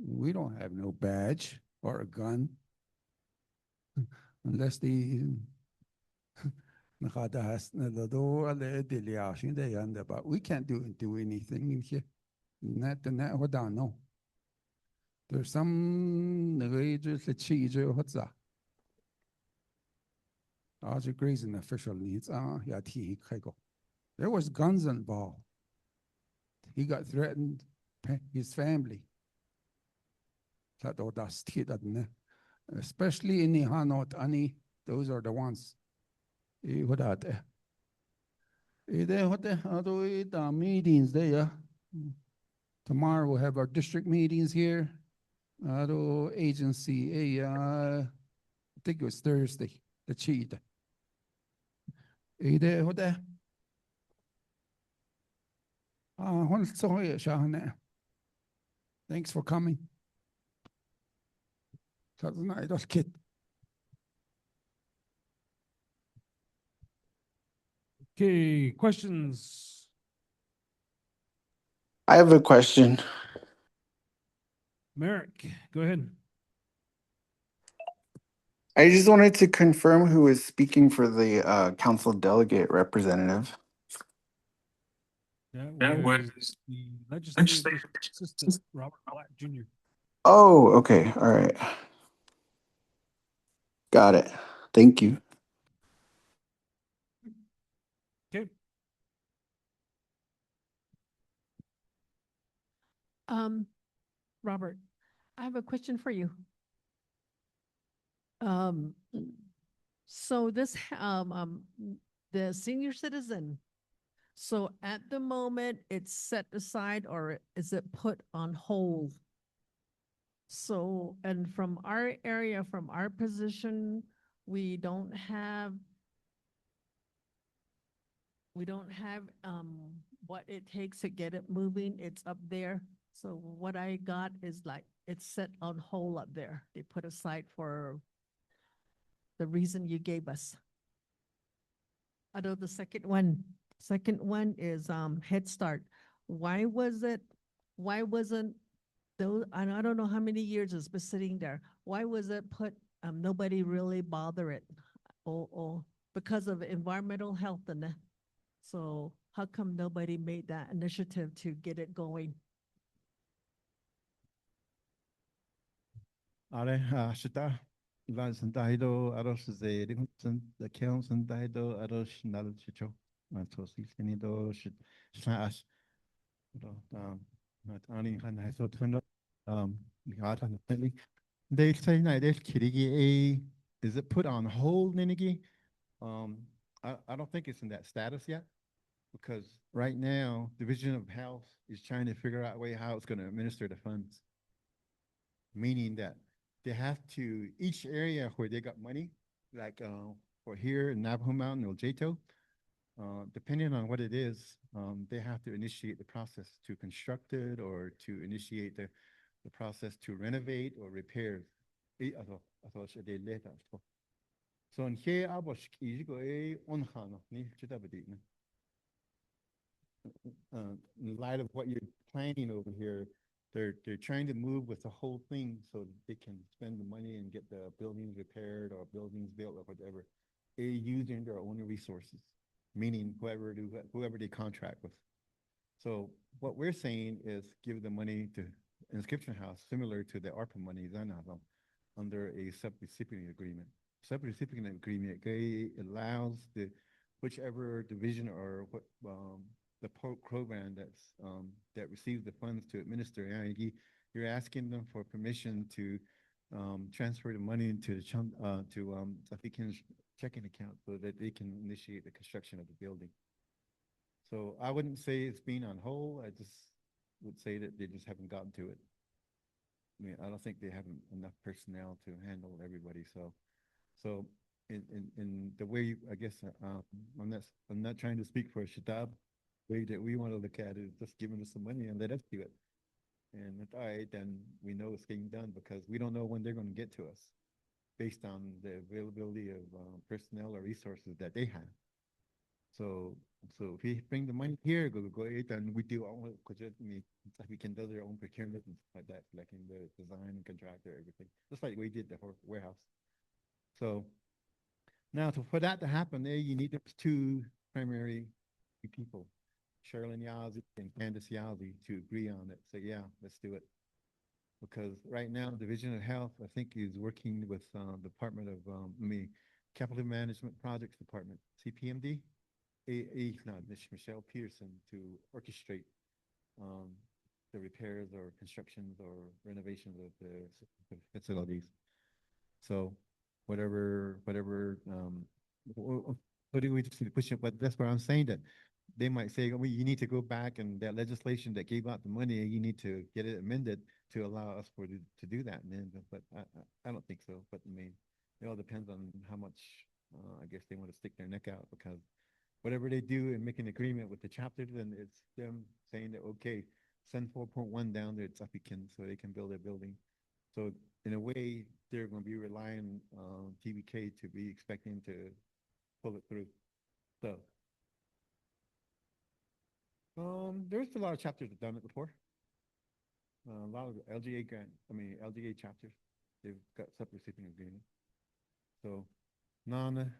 We don't have no badge or a gun. Unless the but we can't do anything in here. Not what I know. There's some what's that? Roger grazing official needs. There was guns involved. He got threatened, his family. Especially in the Hanot Ani, those are the ones. What are they? What the meetings there? Tomorrow we'll have our district meetings here. Agency, think it was Thursday, the cheetah. إيه هدى هون الصغير شاهنا. Thanks for coming. خلصنا إلى الكت. Okay, questions? I have a question. Merrick, go ahead. I just wanted to confirm who is speaking for the council delegate representative. That was the legislative assistant, Robert Black Jr. Oh, okay. All right. Got it. Thank you. Okay, Robert, I have a question for you. So this, the senior citizen, so at the moment, it's set aside or is it put on hold? So, and from our area, from our position, we don't have what it takes to get it moving. It's up there. So what I got is like, it's set on hold up there. They put aside for the reason you gave us. Although the second one is Head Start. Why wasn't those, and I don't know how many years it's been sitting there. Why was it put, nobody really bother it? Or because of environmental health and that. So how come nobody made that initiative to get it going? Ale, shita, Ivan Santahido, Aros the Dickinson, the Kelm Santahido, Aros Nal Chicho, Matosi, Senido, Slash, not only Han has so turned up, Gatan, they say, night, there's Kirigi, is it put on hold, Ninigi? I don't think it's in that status yet, because right now, Division of Health is trying to figure out a way how it's going to administer the funds. Meaning that they have to, each area where they got money, like for here in Navajo Mountain or Jato, depending on what it is, they have to initiate the process to construct it or to initiate the process to renovate or repair. So in here, I was in light of what you're planning over here, they're trying to move with the whole thing so that they can spend the money and get the buildings repaired or buildings built or whatever, using their own resources, meaning whoever they contract with. So what we're saying is give the money to Inscription House, similar to the ARPA money under a sub-recipient agreement. Sub-recipient agreement allows the whichever division or what the program that's that receives the funds to administer. You're asking them for permission to transfer the money into the Safikin's checking account so that they can initiate the construction of the building. So I wouldn't say it's being on hold. I just would say that they just haven't gotten to it. I mean, I don't think they have enough personnel to handle everybody. So in the way I guess I'm not trying to speak for Shatab. Way that we want to look at it is just giving us some money and let us do it. And if all right, then we know it's getting done because we don't know when they're going to get to us based on the availability of personnel or resources that they have. So if we bring the money here, go ahead, then we do all because I mean, it's like we can do their own procurement and stuff like that, like in the design and contractor, everything, just like we did the warehouse. So now for that to happen, there you need those two primary people. Sherilyn Yazzie and Candace Yazzie to agree on it. So yeah, let's do it. Because right now, Division of Health, I think, is working with Department of Capital Management Projects Department, CPMD, Michelle Peterson, to orchestrate the repairs or constructions or renovations of the facilities. So whatever, what do we just push it? But that's where I'm saying that they might say, well, you need to go back and that legislation that gave out the money, you need to get it amended to allow us to do that. And then, but I don't think so. But I mean, it all depends on how much, I guess they want to stick their neck out, because whatever they do and make an agreement with the chapter, then it's them saying that, okay, send 4.1 down there to Ts'ah Bii so they can build a building. So in a way, they're going to be relying on TBK to be expecting to pull it through. So there's a lot of chapters that have done it before. A lot of LGA chapters, they've got subrecipient agreement. So Nana,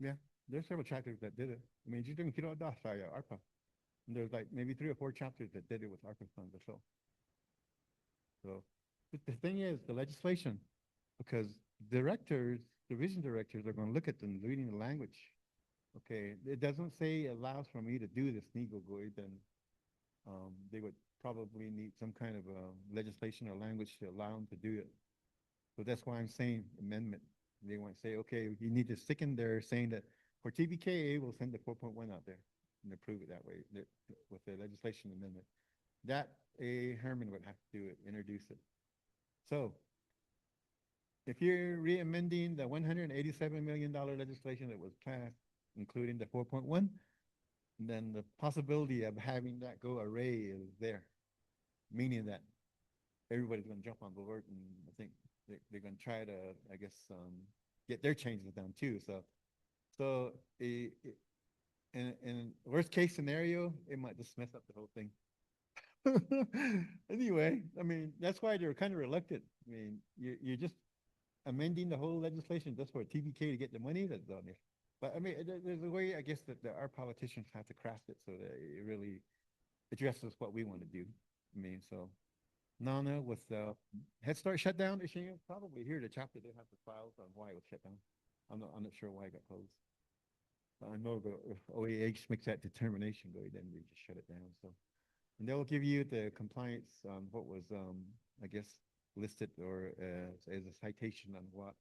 yeah, there's several chapters that did it. I mean, just didn't get ARPA. And there's like maybe 3 or 4 chapters that did it with ARPA funds or so. So the thing is the legislation, because division directors are going to look at them reading the language. Okay, it doesn't say allows for me to do this legal good, then they would probably need some kind of legislation or language to allow them to do it. So that's why I'm saying amendment. They want to say, okay, you need to stick in there saying that for TBKA, we'll send the 4.1 out there and approve it that way with the legislation amendment. That Herman would have to do it, introduce it. So if you're re-amending the $187 million legislation that was passed, including the 4.1, then the possibility of having that go array is there, meaning that everybody's going to jump on board, and I think they're going to try to, I guess, get their changes done too. So in worst case scenario, it might just mess up the whole thing. Anyway, I mean, that's why they're kind of reluctant. I mean, you're just amending the whole legislation just for TBK to get the money that's on there. But I mean, there's a way, I guess, that our politicians have to craft it so that it really addresses what we want to do. I mean, so Nana with the Head Start shutdown, is she probably here the chapter they have the files on why it was shut down. I'm not sure why it got closed. I know if OAH makes that determination, then they just shut it down. So, and they'll give you the compliance on what was, I guess, listed or as a citation on what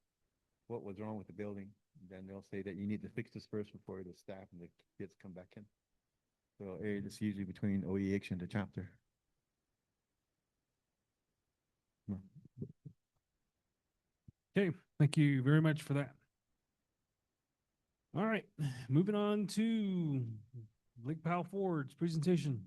was wrong with the building. Then they'll say that you need to fix this first before the staff and the kids come back in. So it's usually between OEH and the chapter. Okay, thank you very much for that. All right, moving on to Lake Powell Ford's presentation.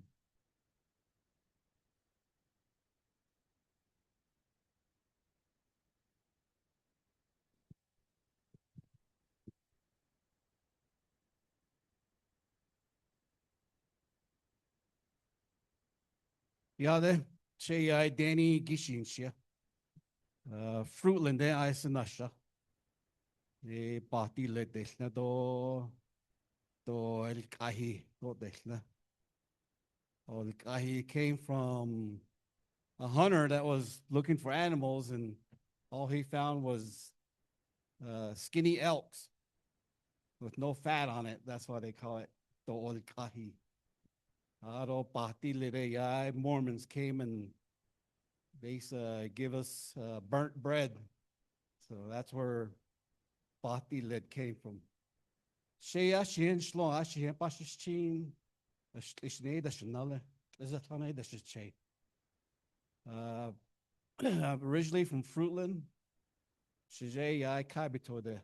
Ja, det säger jag Danny Gishinsha. Fruitland det är snasha. Det party le desna do el kahi do desna. El kahi came from a hunter that was looking for animals, and all he found was skinny elks with no fat on it. That's why they call it do el kahi. Mormons came and they give us burnt bread. So that's where Bati lead came from. Shea Shin Shlong Ashian Pashin Ishnay the Shanale is a Tane the Shay. Originally from Fruitland. Shijay Yai Kabito de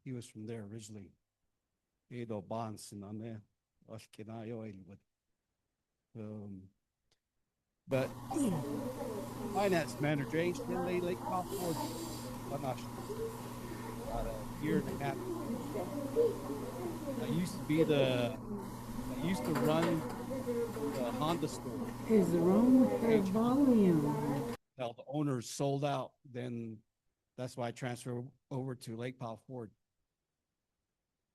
he was from there originally. Edo Bonds and on there. Oskinayo Elwood. But finance manager, Lake Crawford, about a year and a half. I used to run the Honda store. Is wrong with their volume? Well, the owners sold out, then that's why I transferred over to Lake Powell Ford.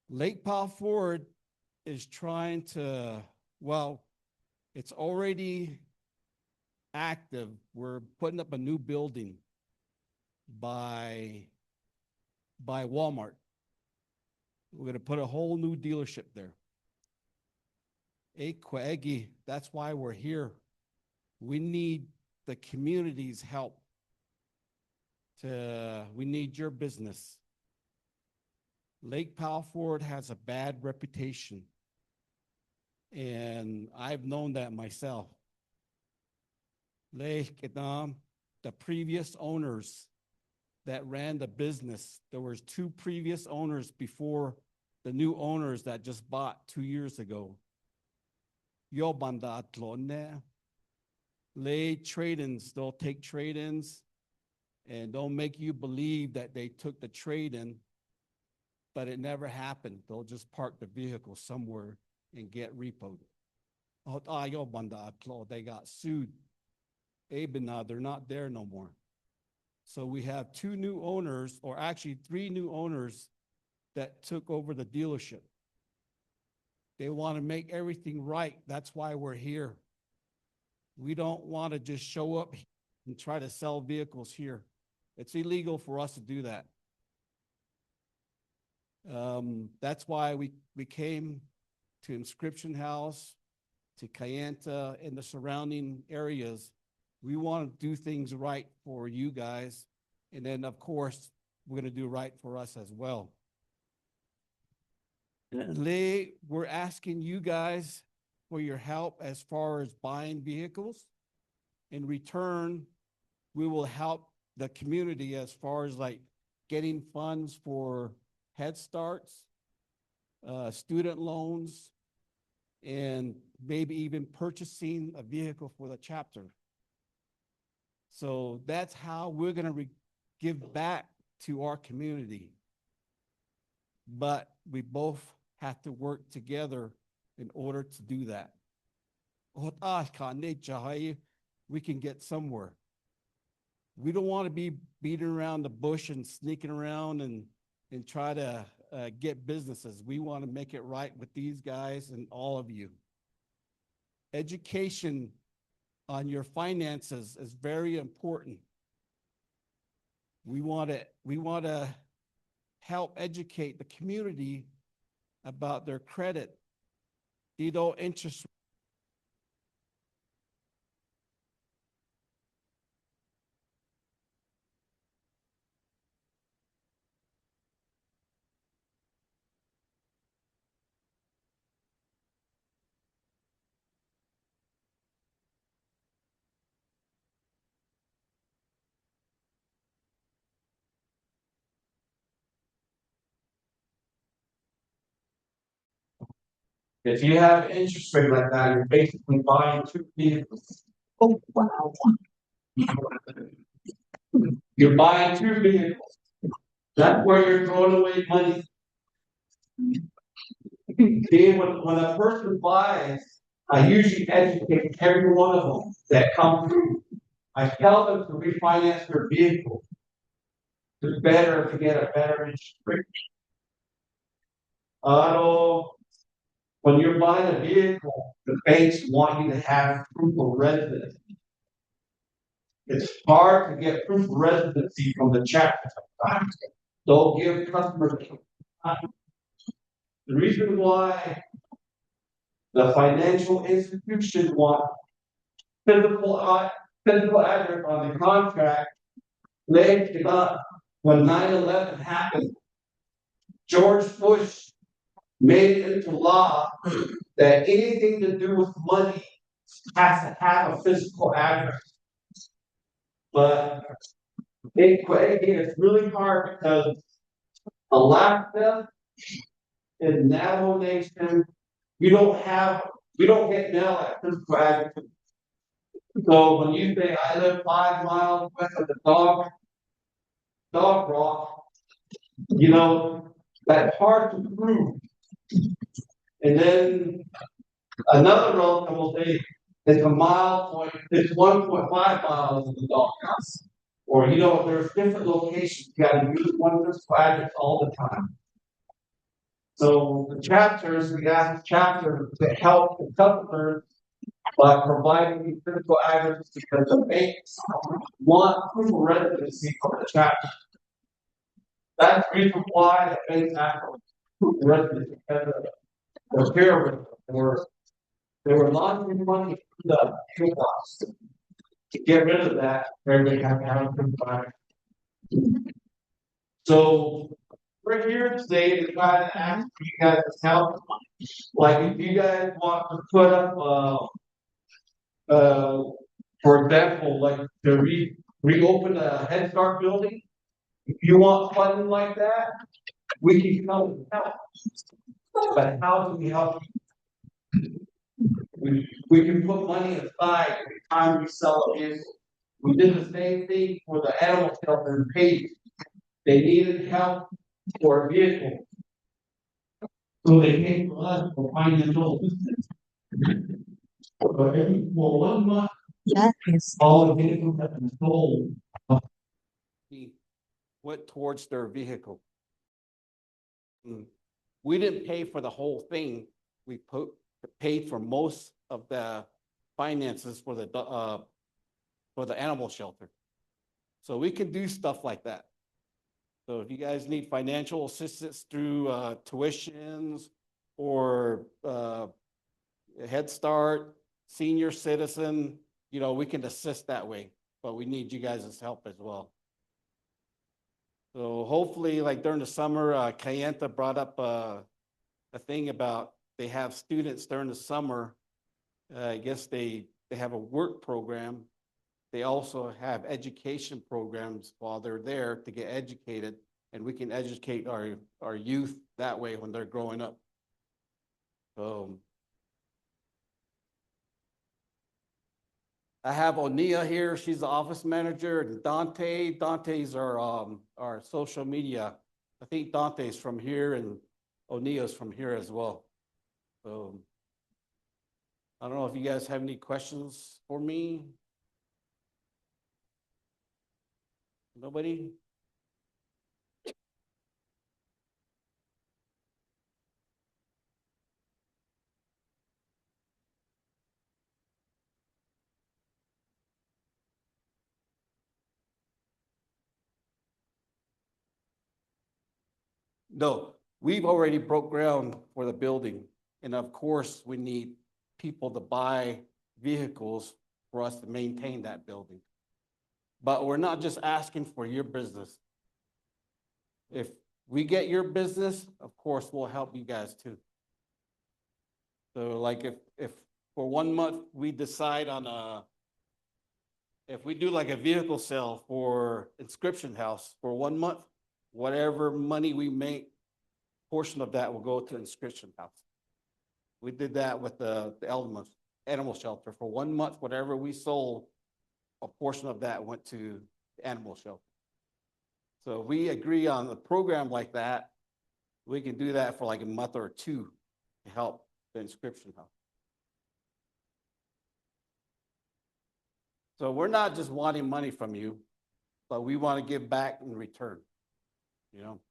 Lake Powell Ford is trying to, well, it's already active. We're putting up a new building by Walmart. We're going to put a whole new dealership there. Ekwegi, that's why we're here. We need the community's help. We need your business. Lake Powell Ford has a bad reputation. And I've known that myself. The previous owners that ran the business, there was 2 previous owners before the new owners that just bought 2 years ago. Yo banda atlone. Lay trade-ins, they'll take trade-ins and they'll make you believe that they took the trade-in, but it never happened. They'll just park the vehicle somewhere and get repoed. They got sued. They're not there no more. So we have 2 new owners, or actually 3 new owners that took over the dealership. They want to make everything right. That's why we're here. We don't want to just show up and try to sell vehicles here. It's illegal for us to do that. That's why we came to Inscription House, to Kayenta, and the surrounding areas. We want to do things right for you guys. And then, of course, we're going to do right for us as well. We're asking you guys for your help as far as buying vehicles. In return, we will help the community as far as like getting funds for Head Starts, student loans, and maybe even purchasing a vehicle for the chapter. So that's how we're going to give back to our community. But we both have to work together in order to do that. We can get somewhere. We don't want to be beating around the bush and sneaking around and try to get businesses. We want to make it right with these guys and all of you. Education on your finances is very important. We want to help educate the community about their credit. Interest. If you have interest rate like that, you're basically buying 2 vehicles. Oh, wow. You're buying 2 vehicles. That's where you're throwing away money. See, when a person buys, I usually educate every one of them that come through. I tell them to refinance their vehicle. It's better to get a better interest rate. When you're buying a vehicle, the banks want you to have proof of residency. It's hard to get proof of residency from the chapter. They'll give customers time. The reason why the financial institutions want physical address on the contract, when 9/11 happened, George Bush made it into law that anything to do with money has to have a physical address. But it's really hard because Alaska and Navajo Nation, we don't get mail at physical address. So when you say I live 5 miles west of the dog rock, that's hard to prove. And then another relative will say it's 1.5 miles of the dog house. Or there's different locations. You gotta use one physical address all the time. So the chapters, we ask the chapter to help the customers by providing these physical addresses because the banks want proof of residency from the chapter. That's the reason why the banks ask for proof of residency because the terrorists they were laundering money from the toolbox. To get rid of that, everybody has to have a proof of address. So we're here today to try to ask for you guys' help. Like if you guys want to put up, for example, like to reopen a Head Start building. If you want funding like that, we can come and help. But how do we help? We can put money aside every time we sell a vehicle. We did the same thing for the animal shelter in Page. They needed help for a vehicle. So they came to us for financial assistance. For 1 month, all the vehicles have been sold. He went towards their vehicle. We didn't pay for the whole thing. We paid for most of the finances for the animal shelter. So we can do stuff like that. So if you guys need financial assistance through tuitions or Head Start, senior citizen, you know, we can assist that way, but we need you guys' help as well. So hopefully, like during the summer, Kayenta brought up a thing about they have students during the summer. I guess they have a work program. They also have education programs while they're there to get educated, and we can educate our youth that way when they're growing up. So I have Onia here. She's the office manager, and Dante. Dante's our social media. I think Dante's from here, and Onia's from here as well. So I don't know if you guys have any questions for me. Nobody? No, we've already broke ground for the building. And of course, we need people to buy vehicles for us to maintain that building. But we're not just asking for your business. If we get your business, of course, we'll help you guys too. So like if for 1 month we decide on if we do like a vehicle sale for Inscription House for 1 month, whatever money we make, portion of that will go to Inscription House. We did that with the animal shelter. For 1 month, whatever we sold, a portion of that went to the animal shelter. So if we agree on a program like that, we can do that for like a month or two to help the Inscription House. So we're not just wanting money from you, but we want to give back in return, you know.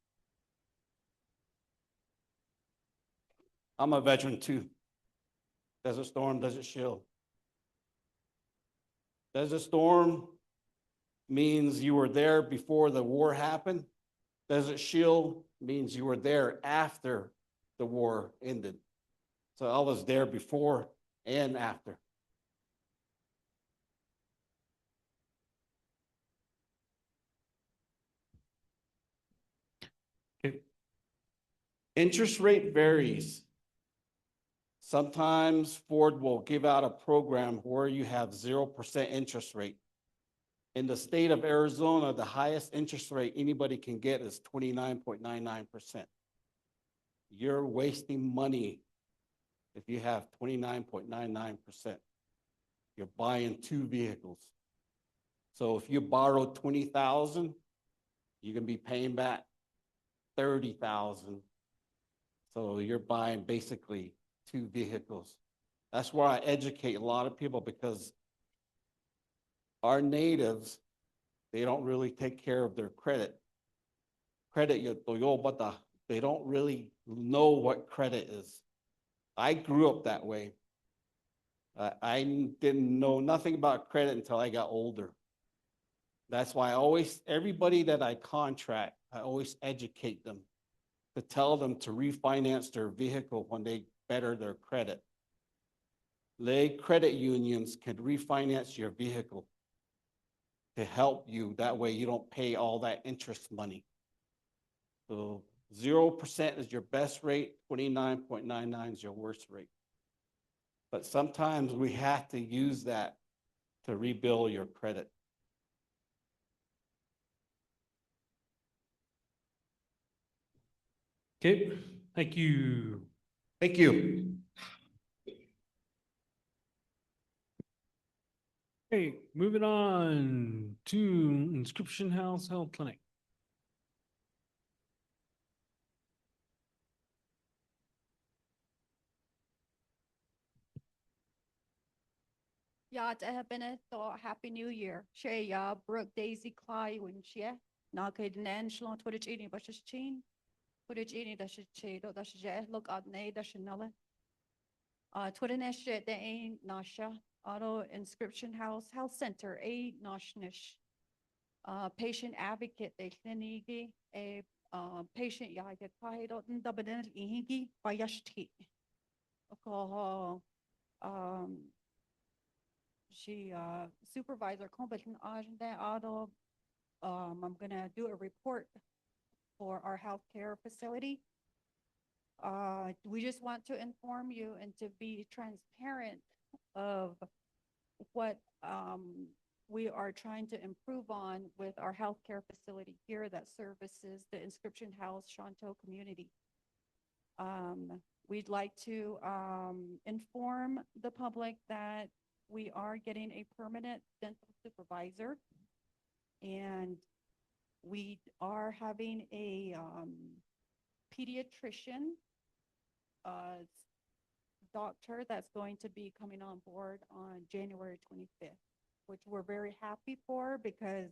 I'm a veteran too. Desert Storm, Desert Shield. Desert Storm means you were there before the war happened. Desert Shield means you were there after the war ended. So I was there before and after. Okay. Interest rate varies. Sometimes Ford will give out a program where you have 0% interest rate. In the state of Arizona, the highest interest rate anybody can get is 29.99%. You're wasting money if you have 29.99%. You're buying 2 vehicles. So if you borrow $20,000, you're gonna be paying back $30,000. So you're buying basically 2 vehicles. That's where I educate a lot of people, because our natives, they don't really take care of their credit. They don't really know what credit is. I grew up that way. I didn't know nothing about credit until I got older. That's why everybody that I contract, I always educate them to tell them to refinance their vehicle when they better their credit. Credit unions can refinance your vehicle to help you. That way you don't pay all that interest money. So 0% is your best rate, 29.99 is your worst rate. But sometimes we have to use that to rebuild your credit. Okay, thank you. Thank you. Okay, moving on to Inscription House Health Clinic. Ja, det har been a Happy New Year. She ja Brooke Daisy Clay when she na ke den Angelo to the chini but she's chin. To the chini that she do that she look at nay that she nulle. To the next the ain nasha auto inscription house health center a nashnish. Patient advocate de klinigi a patient ya get kwahe dot in dabaden ihingi by yashti. She supervisor competent auto. I'm gonna do a report for our healthcare facility. We just want to inform you and to be transparent of what we are trying to improve on with our healthcare facility here that services the Inscription House Shanto community. We'd like to inform the public that we are getting a permanent dental supervisor, and we are having a pediatrician doctor that's going to be coming on board on January 25th, which we're very happy for because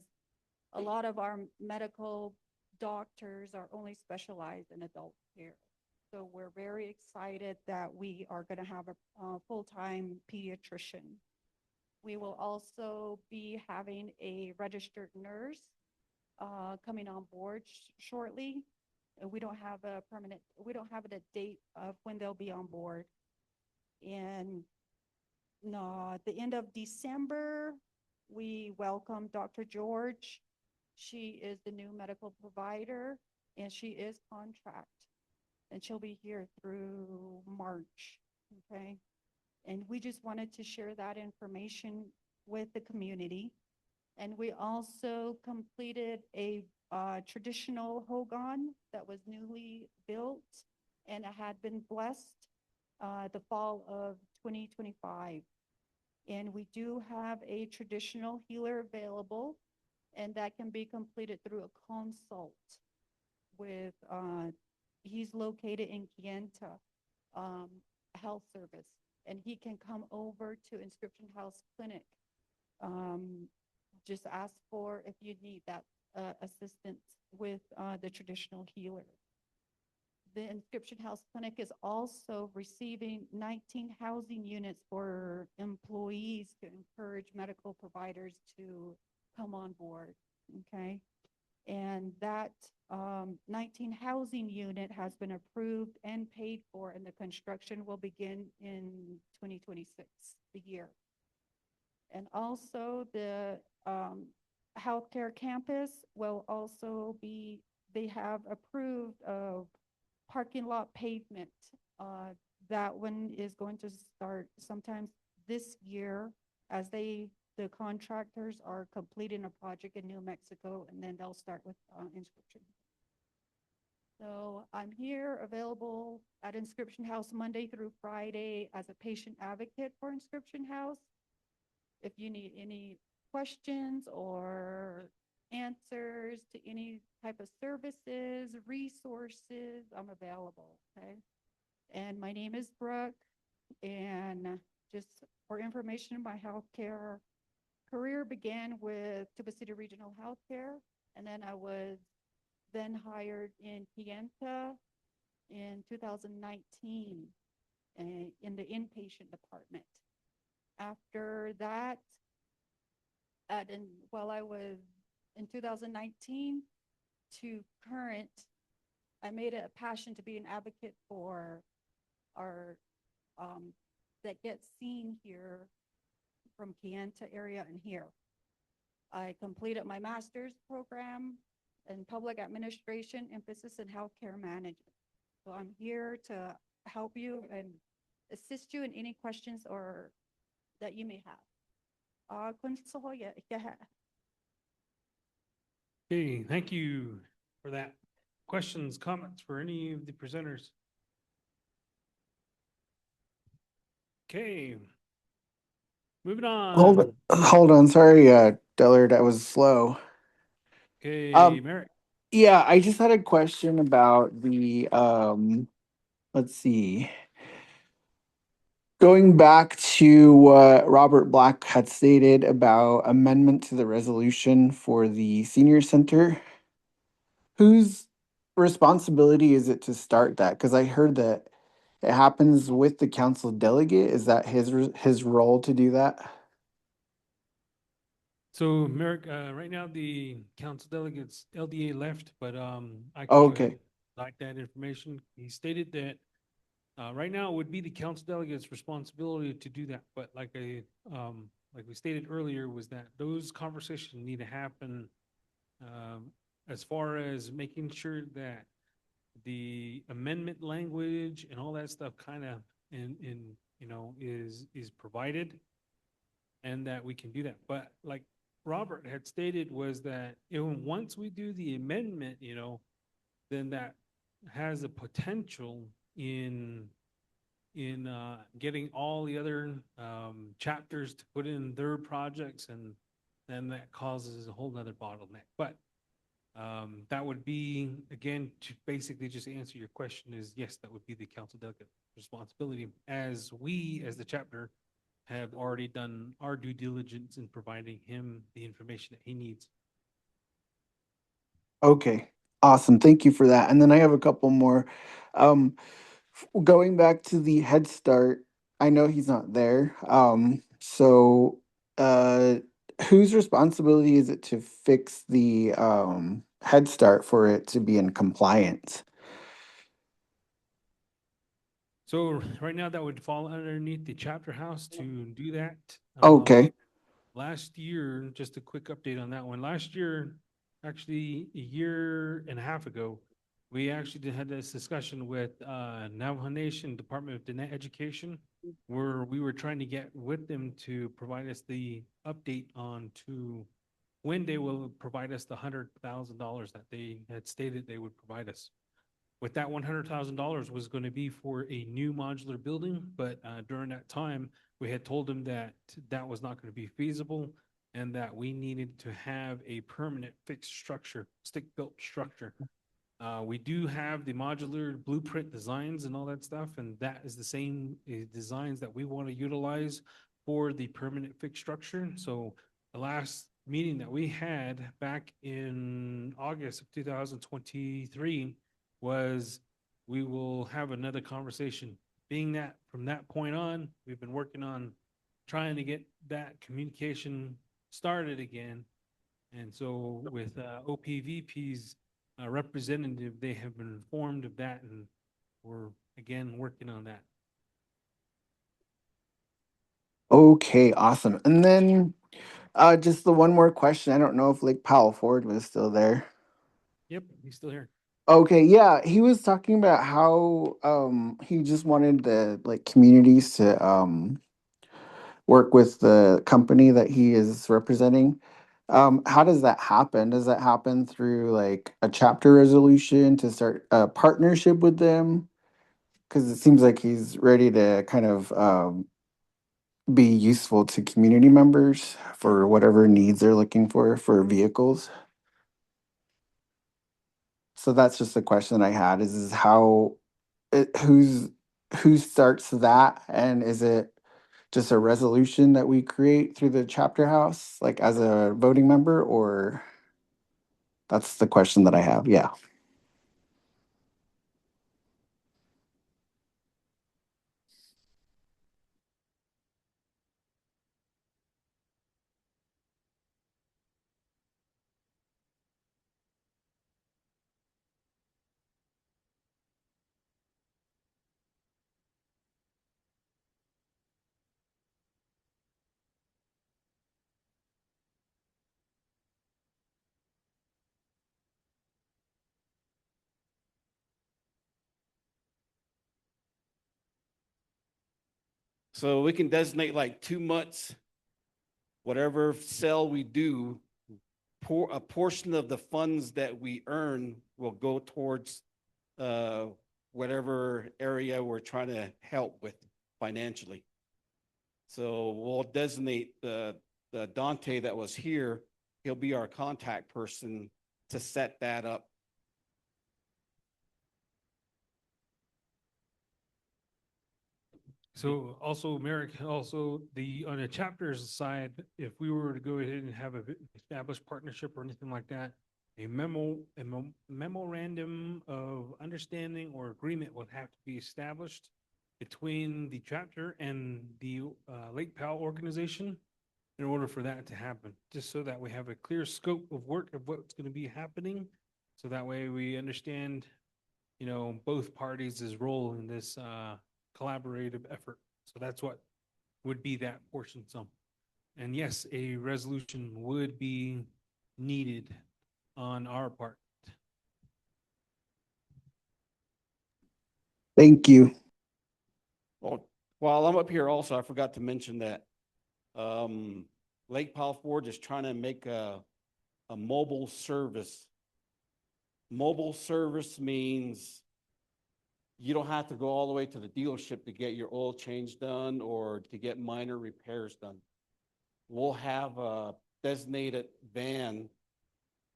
a lot of our medical doctors are only specialized in adult care. So we're very excited that we are going to have a full-time pediatrician. We will also be having a registered nurse coming on board shortly. We don't have a date of when they'll be on board. And at the end of December, we welcome Dr. George. She is the new medical provider, and she is contract. And she'll be here through March, okay? And we just wanted to share that information with the community. And we also completed a traditional hogan that was newly built and had been blessed the fall of 2025. And we do have a traditional healer available, and that can be completed through a consult with he's located in Kienta Health Service, and he can come over to Inscription House Clinic. Just ask for if you need that assistance with the traditional healer. The Inscription House Clinic is also receiving 19 housing units for employees to encourage medical providers to come on board, okay? And that 19 housing unit has been approved and paid for, and the construction will begin in 2026, the year. And also the healthcare campus will also be, they have approved of parking lot pavement. That one is going to start sometime this year as the contractors are completing a project in New Mexico, and then they'll start with inscription. So I'm here available at Inscription House Monday through Friday as a patient advocate for Inscription House. If you need any questions or answers to any type of services, resources, I'm available, okay? And my name is Brooke, and just for information, my healthcare career began with Tuba City Regional Healthcare, and then I was then hired in Kienta in 2019 in the inpatient department. After that, while I was in 2019 to current, I made it a passion to be an advocate for our that gets seen here from Kienta area and here. I completed my master's program and public administration, emphasis in healthcare management. So I'm here to help you and assist you in any questions or that you may have. Okay, thank you for that. Questions, comments for any of the presenters? Okay. Moving on. Hold on. Sorry, Dillard, that was slow. Okay, Merrick. Yeah, I just had a question about the let's see. Going back to what Robert Black had stated about amendment to the resolution for the senior center, whose responsibility is it to start that? Because I heard that it happens with the council delegate. Is that his role to do that? So Merrick, right now the council delegates LDA left, but I can Okay. like that information. He stated that right now it would be the council delegates' responsibility to do that, but like we stated earlier, was that those conversations need to happen as far as making sure that the amendment language and all that stuff kind of is provided, and that we can do that. But like Robert had stated, was that once we do the amendment, then that has a potential in getting all the other chapters to put in their projects, and then that causes a whole nother bottleneck. But that would be, again, to basically just answer your question, is yes, that would be the council delegate responsibility, as we, as the chapter, have already done our due diligence in providing him the information that he needs. Okay. Awesome. Thank you for that. And then I have a couple more. Um, Going back to the Head Start, I know he's not there. So uh whose responsibility is it to fix the Head Start for it to be in compliance? So right now that would fall underneath the chapter house to do that. Okay. Last year, just a quick update on that one. Last year, actually a year and a half ago, we actually had this discussion with Navajo Nation Department of Education, where we were trying to get with them to provide us the update on to when they will provide us the $100,000 that they had stated they would provide us. With that $100,000 was going to be for a new modular building, but during that time, we had told them that that was not going to be feasible, and that we needed to have a permanent fixed structure, stick-built structure. We do have the modular blueprint designs and all that stuff, and that is the same designs that we want to utilize for the permanent fixed structure. So the last meeting that we had back in August of 2023 was, we will have another conversation. Being that from that point on, we've been working on trying to get that communication started again. And so with OPVP's representative, they have been informed of that, and we're again working on that. Okay, awesome. And then just the one more question. I don't know if Lake Powell Ford was still there. Yep, he's still here. Okay, yeah, he was talking about how he just wanted the like communities to work with the company that he is representing. How does that happen? Does that happen through like a chapter resolution to start a partnership with them? Because it seems like he's ready to kind of be useful to community members for whatever needs they're looking for vehicles. So that's just the question I had is how who starts that, and is it just a resolution that we create through the chapter house, like as a voting member, or that's the question that I have. Yeah. So we can designate like 2 months, whatever sale we do, a portion of the funds that we earn will go towards whatever area we're trying to help with financially. So we'll designate the Dante that was here. He'll be our contact person to set that up. So also, Merrick, also on a chapters side, if we were to go ahead and have a established partnership or anything like that, a memorandum of understanding or agreement would have to be established between the chapter and the Lake Powell organization in order for that to happen, just so that we have a clear scope of work of what's going to be happening. So that way we understand, both parties' role in this collaborative effort. So that's what would be that portion. So, and yes, a resolution would be needed on our part. Thank you. Well, while I'm up here also, I forgot to mention that Lake Powell Ford is trying to make a mobile service. Mobile service means you don't have to go all the way to the dealership to get your oil change done or to get minor repairs done. We'll have a designated van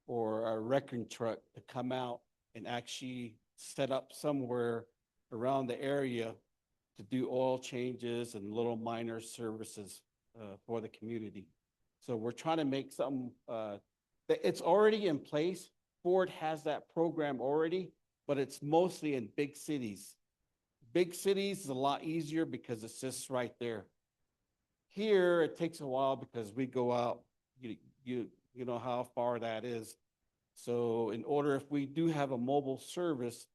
or a wrecking truck to come out and actually set up somewhere around the area to do oil changes and little minor services for the community. So we're trying to make something it's already in place. Ford has that program already, but it's mostly in big cities. Big cities is a lot easier because it's just right there. Here, it takes a while because we go out, you know how far that is. So in order, if we do have a mobile service,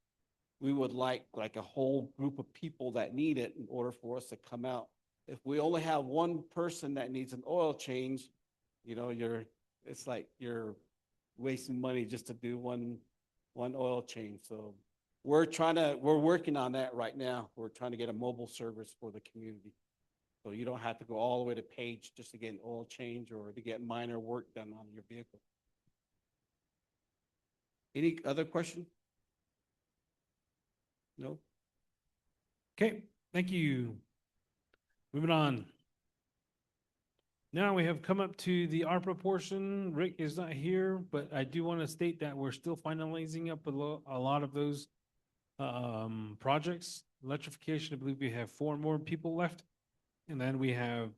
we would like a whole group of people that need it in order for us to come out. If we only have one person that needs an oil change, it's like you're wasting money just to do one oil change. So we're working on that right now. We're trying to get a mobile service for the community. So you don't have to go all the way to Page just to get an oil change or to get minor work done on your vehicle. Any other question? No? Okay, thank you. Moving on. Now we have come up to the ARPA portion. Rick is not here, but I do want to state that we're still finalizing up a lot of those projects. Electrification, I believe we have 4 more people left. And then we have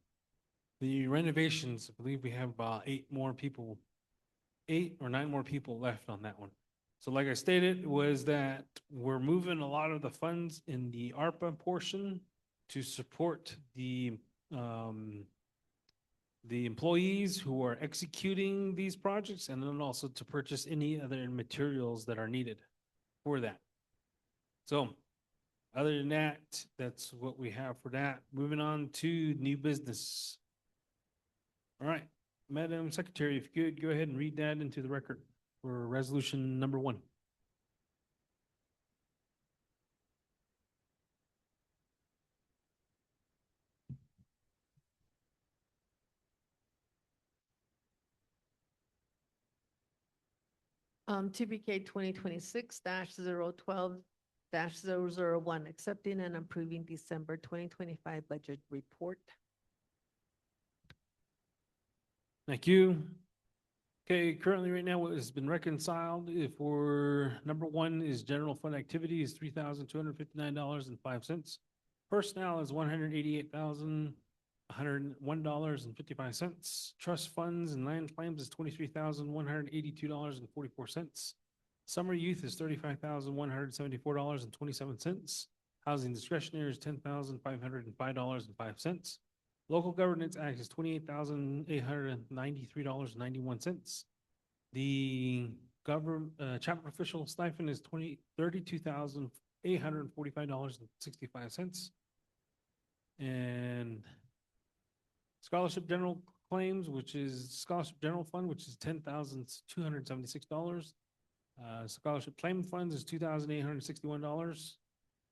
the renovations. I believe we have about 8 or 9 more people left on that one. So like I stated, was that we're moving a lot of the funds in the ARPA portion to support the employees who are executing these projects, and then also to purchase any other materials that are needed for that. So other than that, that's what we have for that. Moving on to new business. All right, Madam Secretary, if you could go ahead and read that into the record for resolution number 1. TBK 2026-012-001, accepting and approving December 2025 budget report. Thank you. Okay, currently right now what has been reconciled for number 1 is general fund activity is $3,259.05. Personnel is $188,101.55. Trust funds and land claims is $23,182.44. Summer youth is $35,174.27. Housing discretionary is $10,505.05. Local Governance Act is $28,893.91. The chapter official stipend is $32,845.65. And scholarship general claims, which is scholarship general fund, which is $10,276. Scholarship claim funds is $2,861.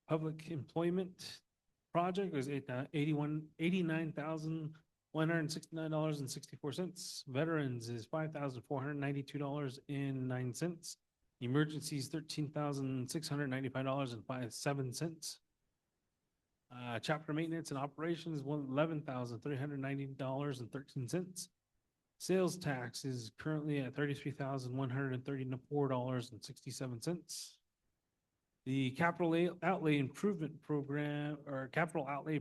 Public employment project is $89,169.64. Veterans is $5,492.09. Emergencies, $13,695.07. Chapter maintenance and operations, $11,390.13. Sales tax is currently at $33,134.67. The capital outlay improvement program, or capital outlay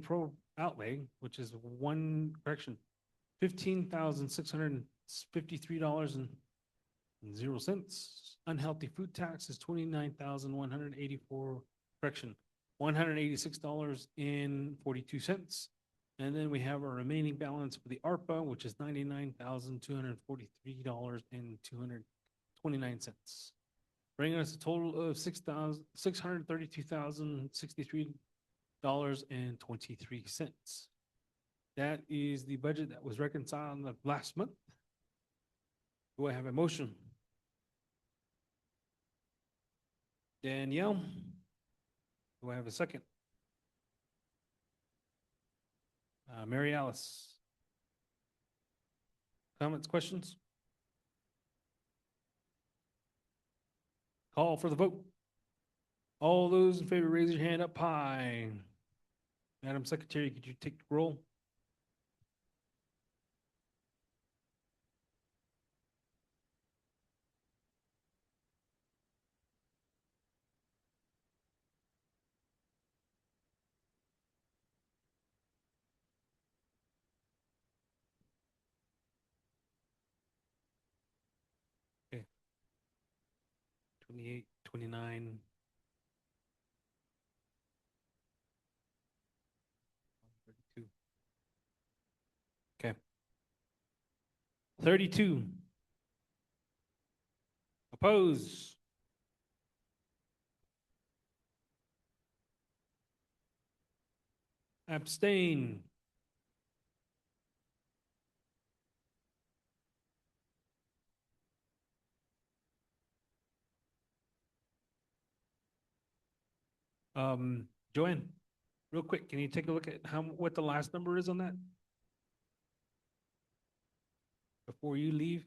outlay, which is $15,653.00. Unhealthy food tax is $186.42. And then we have our remaining balance for the ARPA, which is $99,243.29. Bringing us a total of $632,063.23. That is the budget that was reconciled last month. Do I have a motion? Danielle? Do I have a second? Mary Alice? Comments, questions? Call for the vote. All those in favor, raise your hand up high. Madam Secretary, could you take the roll? Okay. 28, 29. 32. Okay. 32. Oppose. Abstain. Joanne, real quick, can you take a look at what the last number is on that? Before you leave?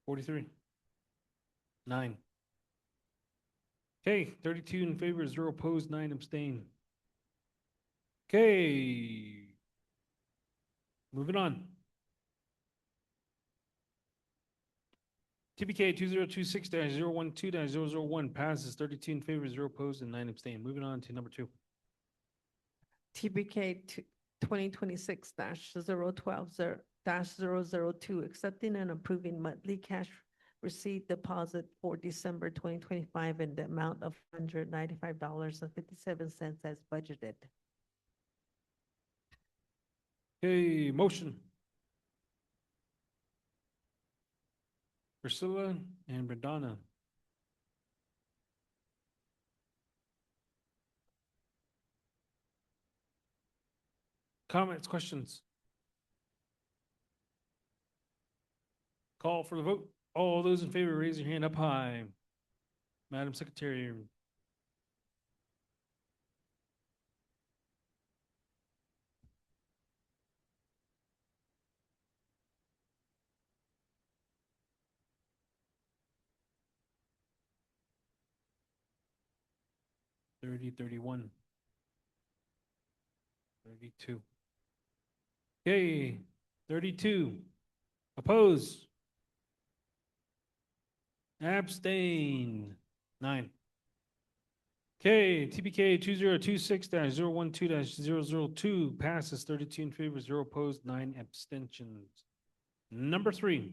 43. 9. Okay, 32 in favor, 0 opposed, 9 abstain. Okay. Moving on. TBK 2026-012-001 passes, 32 in favor, 0 opposed, and 9 abstain. Moving on to number 2. TBK 2026-012-002, accepting and approving monthly cash receipt deposit for December 2025 in the amount of $195.57 as budgeted. Okay, motion. Priscilla and Bradonna. Comments, questions? Call for the vote. All those in favor, raise your hand up high. Madam Secretary. Thirty, 31. 32. Okay, 32. Oppose. Abstain. 9. Okay, TBK 2026-012-002 passes, 32 in favor, 0 opposed, 9 abstentions. Number 3.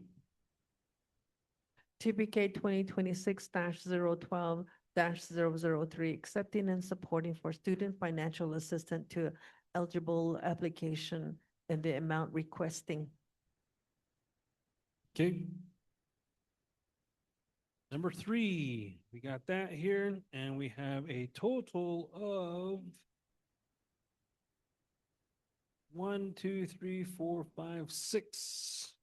TBK 2026-012-003, accepting and supporting for student financial assistance to eligible application and the amount requesting. Okay. Number 3, we got that here, and we have a total of 1, 2, 3, 4, 5, 6.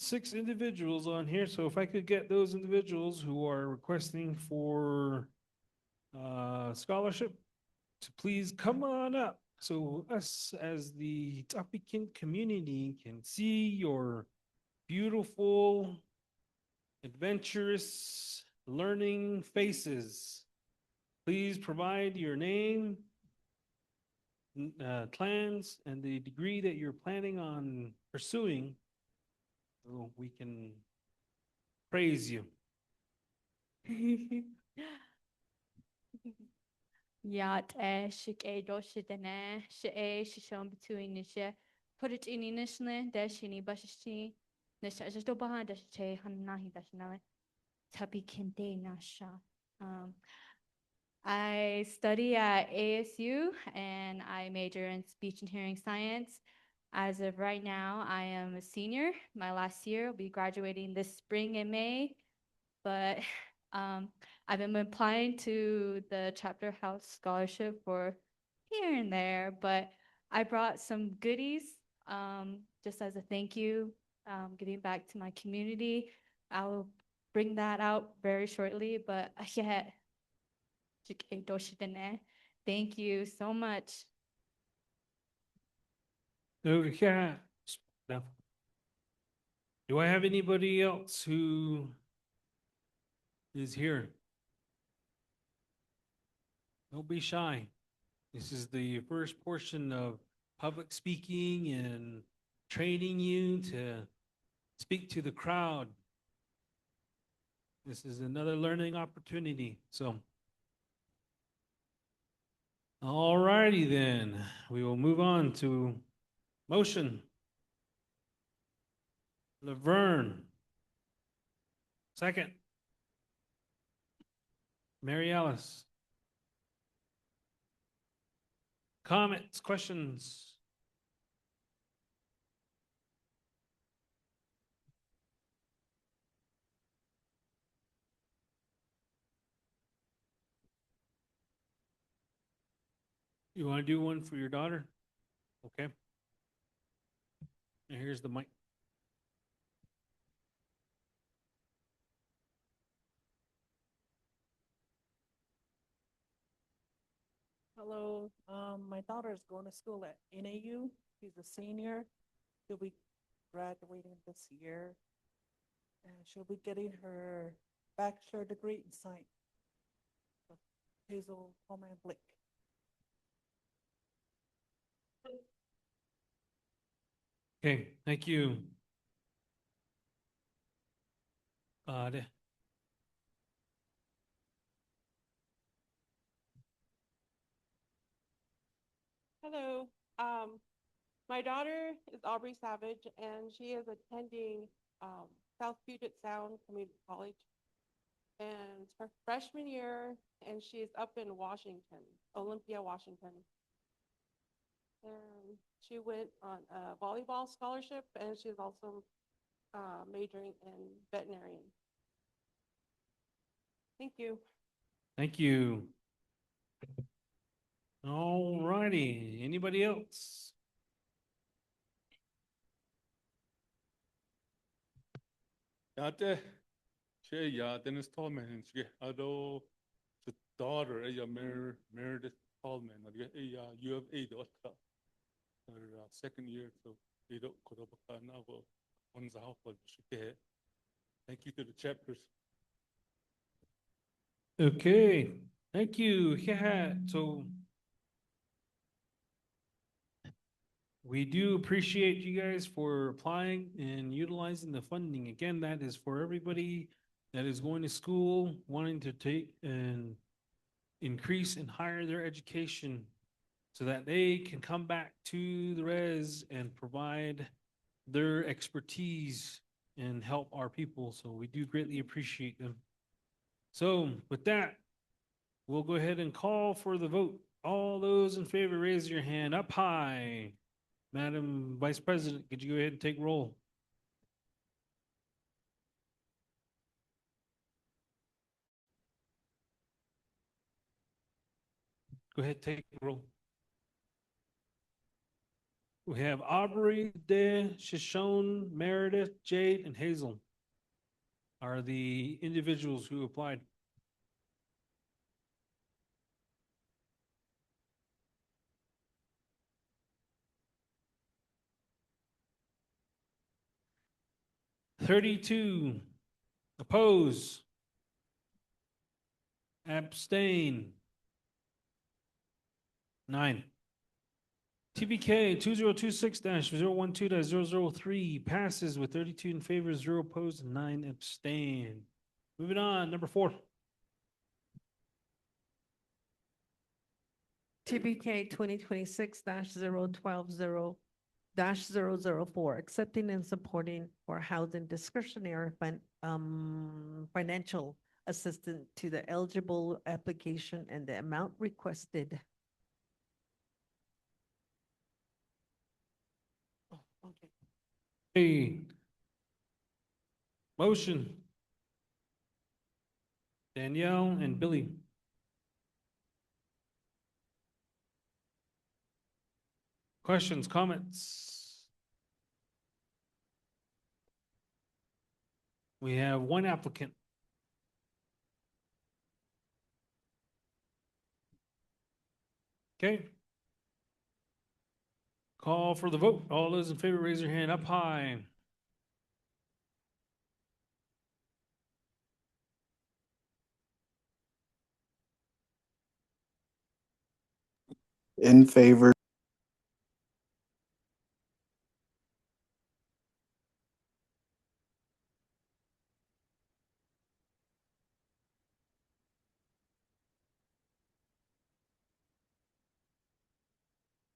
6 individuals on here. So if I could get those individuals who are requesting for scholarship to please come on up so us as the Ts'ah Bii community can see your beautiful, adventurous, learning faces. Please provide your name, plans, and the degree that you're planning on pursuing so we can praise you. Yat shik a doshidane, she shishon between nisha, put it in inishne, dashini bashishi, neshajo bahan dashe hanahi dashnale, tabi kente nasha. I study at ASU and I major in speech and hearing science. As of right now, I am a senior. My last year will be graduating this spring in May, but I've been applying to the chapter house scholarship for here and there, but I brought some goodies just as a thank you, giving back to my community. I'll bring that out very shortly, but yeah, thank you so much. Okay. Now, do I have anybody else who is here? Don't be shy. This is the first portion of public speaking and training you to speak to the crowd. This is another learning opportunity. So, all righty then, we will move on to motion. Laverne. Second. Mary Alice. Comments, questions? You want to do one for your daughter? Okay. And here's the mic. Hello, my daughter is going to school at NAU. She's a senior. She'll be graduating this year. And she'll be getting her bachelor degree in science. Hazel Coleman Blake. Okay, thank you. Hello. My daughter is Aubrey Savage, and she is attending South Puget Sound Community College. And it's her freshman year, and she's up in Washington, Olympia, Washington. And she went on a volleyball scholarship, and she's also majoring in veterinarian. Thank you. Thank you. All righty. Anybody else? Yate, she Dennis Tallman, she ado the daughter, Meredith Tallman, U of A, her second year, so they don't go up now. One's a house, thank you to the chapters. Okay, thank you. Yeah, so we do appreciate you guys for applying and utilizing the funding. Again, that is for everybody that is going to school, wanting to take and increase and higher their education so that they can come back to the res and provide their expertise and help our people. So we do greatly appreciate them. So with that, we'll go ahead and call for the vote. All those in favor, raise your hand up high. Madam Vice President, could you go ahead and take roll? Go ahead, take roll. We have Aubrey, De, Shishon, Meredith, Jade, and Hazel are the individuals who applied. 32. Oppose. Abstain. 9. TBK 2026-012-003 passes with 32 in favor, 0 opposed, and 9 abstain. Moving on, number 4. TBK 2026-012-004, accepting and supporting for housing discretionary financial assistance to the eligible application and the amount requested. Oh, okay. Hey. Motion. Danielle and Billy. Questions, comments? We have one applicant. Okay. Call for the vote. All those in favor, raise your hand up high. In favor.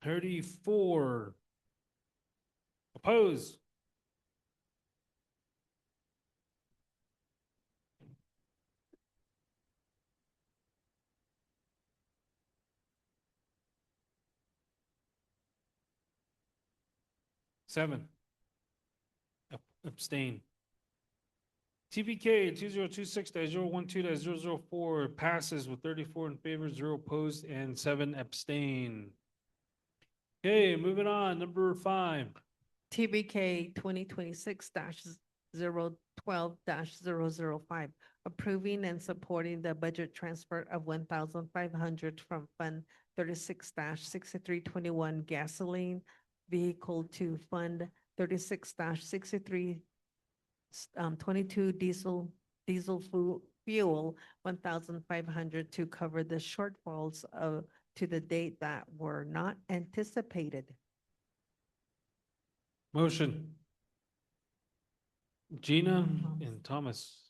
$34. Oppose. Seven. Abstain. TBK 2026-012-004 passes with 34 in favor, 0 opposed, and 7 abstain. Okay, moving on, number 5. TBK 2026-012-005, approving and supporting the budget transfer of 1,500 from Fund 36-6321 gasoline vehicle to Fund 36-6322 diesel fuel 1,500 to cover the shortfalls to the date that were not anticipated. Motion. Gina and Thomas.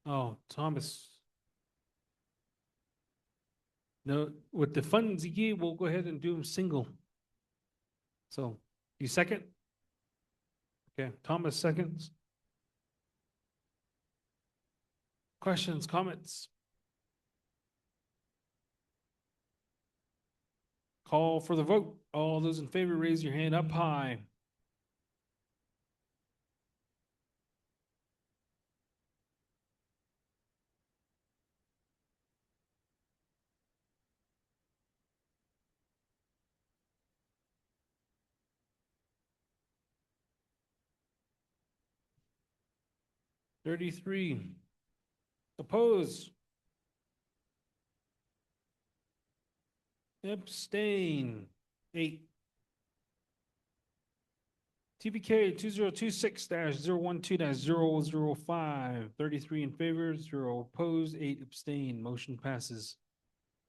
Oh, Thomas. No, with the funds you gave, we'll go ahead and do them single. So, you second? Okay, Thomas seconds. Questions, comments? Call for the vote. All those in favor, raise your hand up high. $33. Oppose. Abstain. 8. TBK 2026-012-005. 33 in favor, 0 opposed, 8 abstain. Motion passes.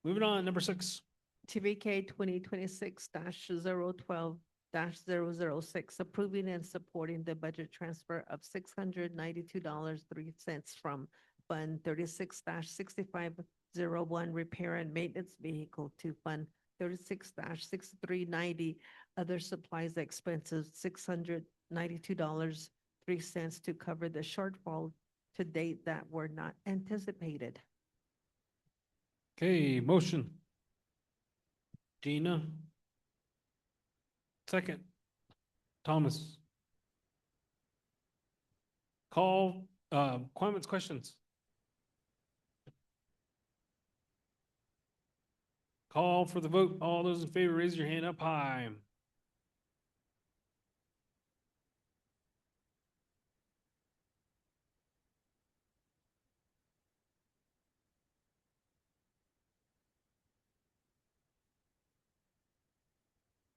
Moving on, number 6. TBK 2026-012-006, approving and supporting the budget transfer of $692.03 from Fund 36-6501 repair and maintenance vehicle to Fund 36-6390 other supplies expenses, $692.03 to cover the shortfall to date that were not anticipated. Okay, motion. Gina. Second. Thomas. Call, comments, questions? Call for the vote. All those in favor, raise your hand up high.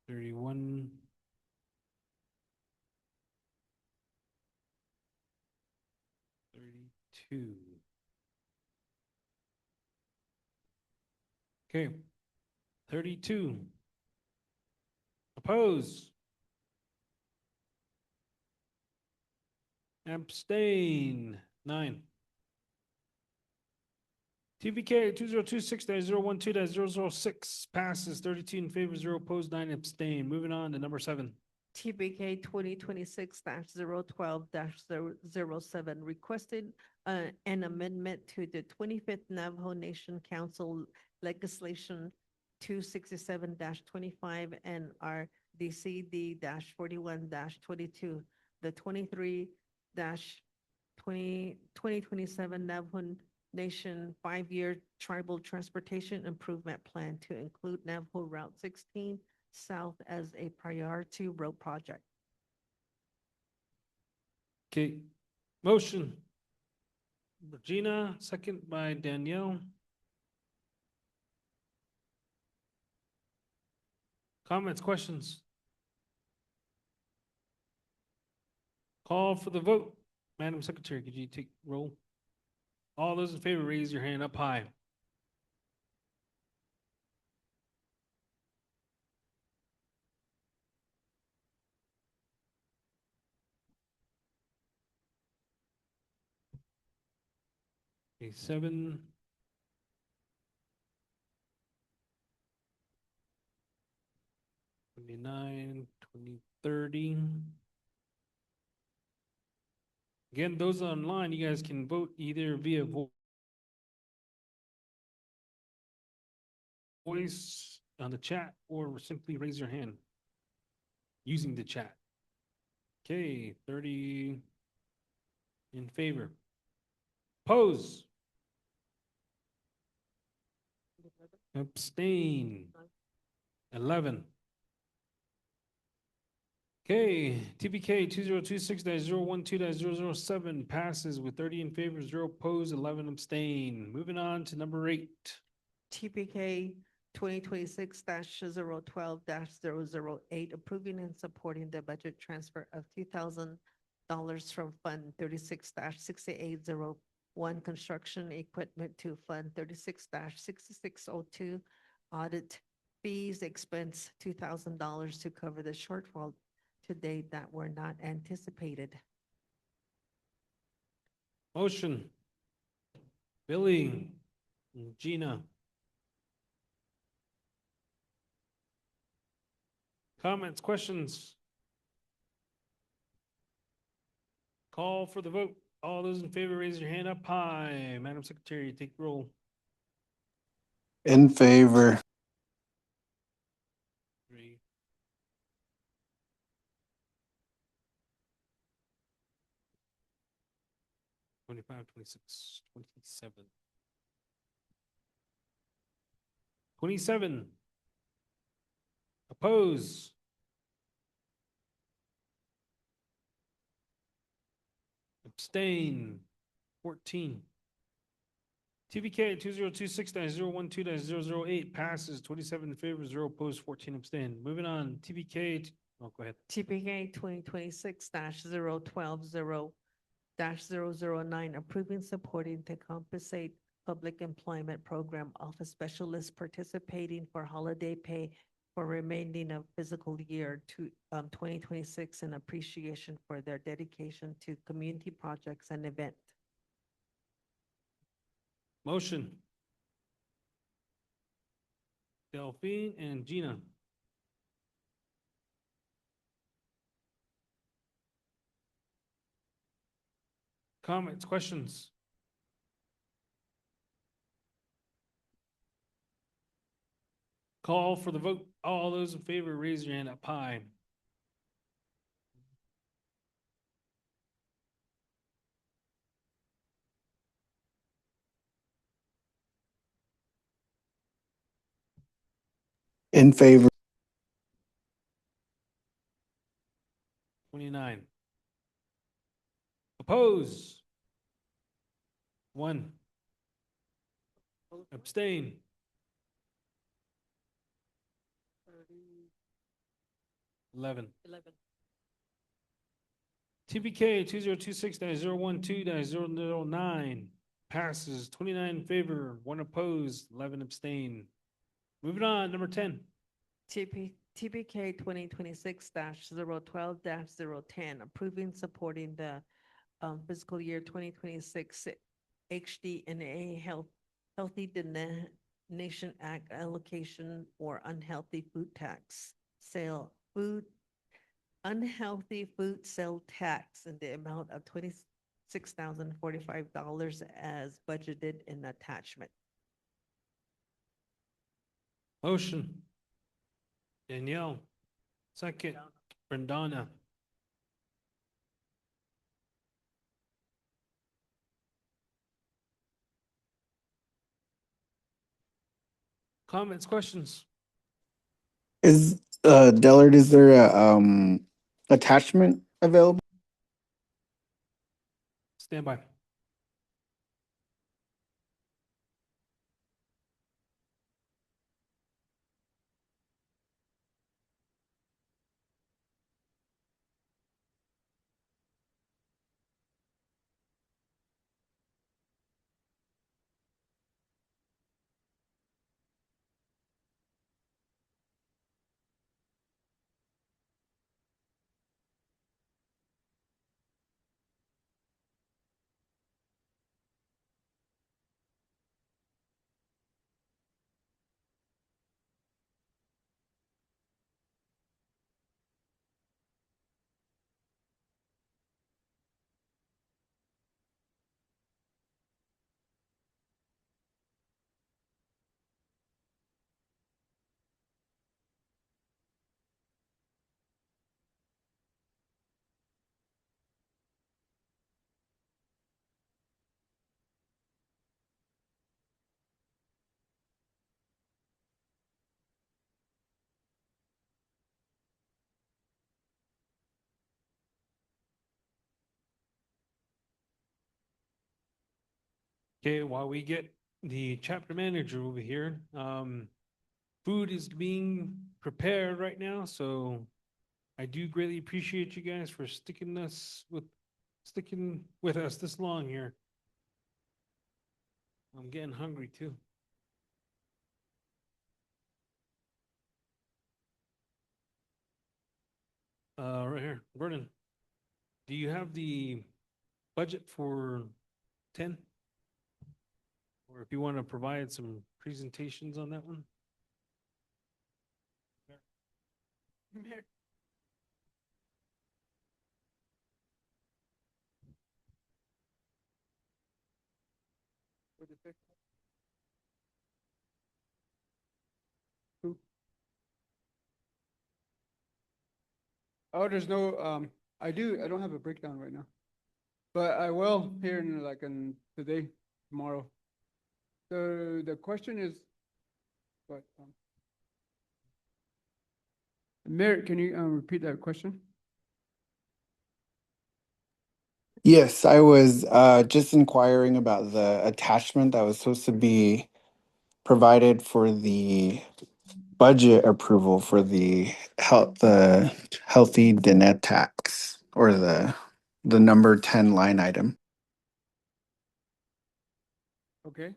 $31. 32. Okay, 32. Oppose. Abstain, 9. TVK 2026-012-006 passes 32 in favor, 0 opposed, 9 abstain. Moving on to number 7. TBK 2026-012-007 requested an amendment to the 25th Navajo Nation Council Legislation 267-25 and RDCD-41-22. The 2027 Navajo Nation 5-year Tribal Transportation Improvement Plan to include Navajo Route 16 South as a priority road project. Okay, motion. Regina, second by Danielle. Comments, questions? Call for the vote. Madam Secretary, could you take roll? All those in favor, raise your hand up high. Okay, 7. 29, 20, 30. Again, those online, you guys can vote either via voice on the chat or simply raise your hand using the chat. Okay, 30 in favor. Oppose. Abstain. 11. Okay, TBK 2026-012-007 passes with 30 in favor, 0 opposed, 11 abstain. Moving on to number 8. TPK 2026-012-008 approving and supporting the budget transfer of $2,000 from Fund 36-6801 construction equipment to Fund 36-6602 audit fees expense $2,000 to cover the shortfall to date that were not anticipated. Motion. Billy, Gina. Comments, questions? Call for the vote. All those in favor, raise your hand up high. Madam Secretary, take roll. In favor. 3. 25, 26, 27. 27. Oppose. Abstain. 14. TVK 2026-012-008 passes 27 in favor, 0 opposed, 14 abstain. Moving on, TVK, oh, go ahead. TPK 2026-012-009 approving, supporting to compensate public employment program office specialists participating for holiday pay for remaining of fiscal year 2026 in appreciation for their dedication to community projects and event. Motion. Delphine and Gina. Comments, questions? Call for the vote. All those in favor, raise your hand up high. In favor. 29. Oppose. 1. Abstain. 11. TPK 2026-012-009 passes 29 in favor, 1 opposed, 11 abstain. Moving on, number 10. TPK 2026-012-010, approving, supporting the fiscal year 2026 HDNA Healthy Nation Act allocation for unhealthy food tax sale, unhealthy food sale tax in the amount of $26,045 as budgeted in attachment. Motion. Danielle. Second. Brendana. Comments, questions? Is Dellard, is there a attachment available? Stand by. Okay, while we get the chapter manager over here, food is being prepared right now, so I do greatly appreciate you guys for sticking with us this long here. I'm getting hungry too. Right here, Vernon, do you have the budget for 10? Or if you want to provide some presentations on that one? Oh, there's no, I don't have a breakdown right now. But I will here in today, tomorrow. So the question is, what? Merritt, can you repeat that question? Yes, I was just inquiring about the attachment that was supposed to be provided for the budget approval for the healthy dinner tax, or the number 10 line item. Okay.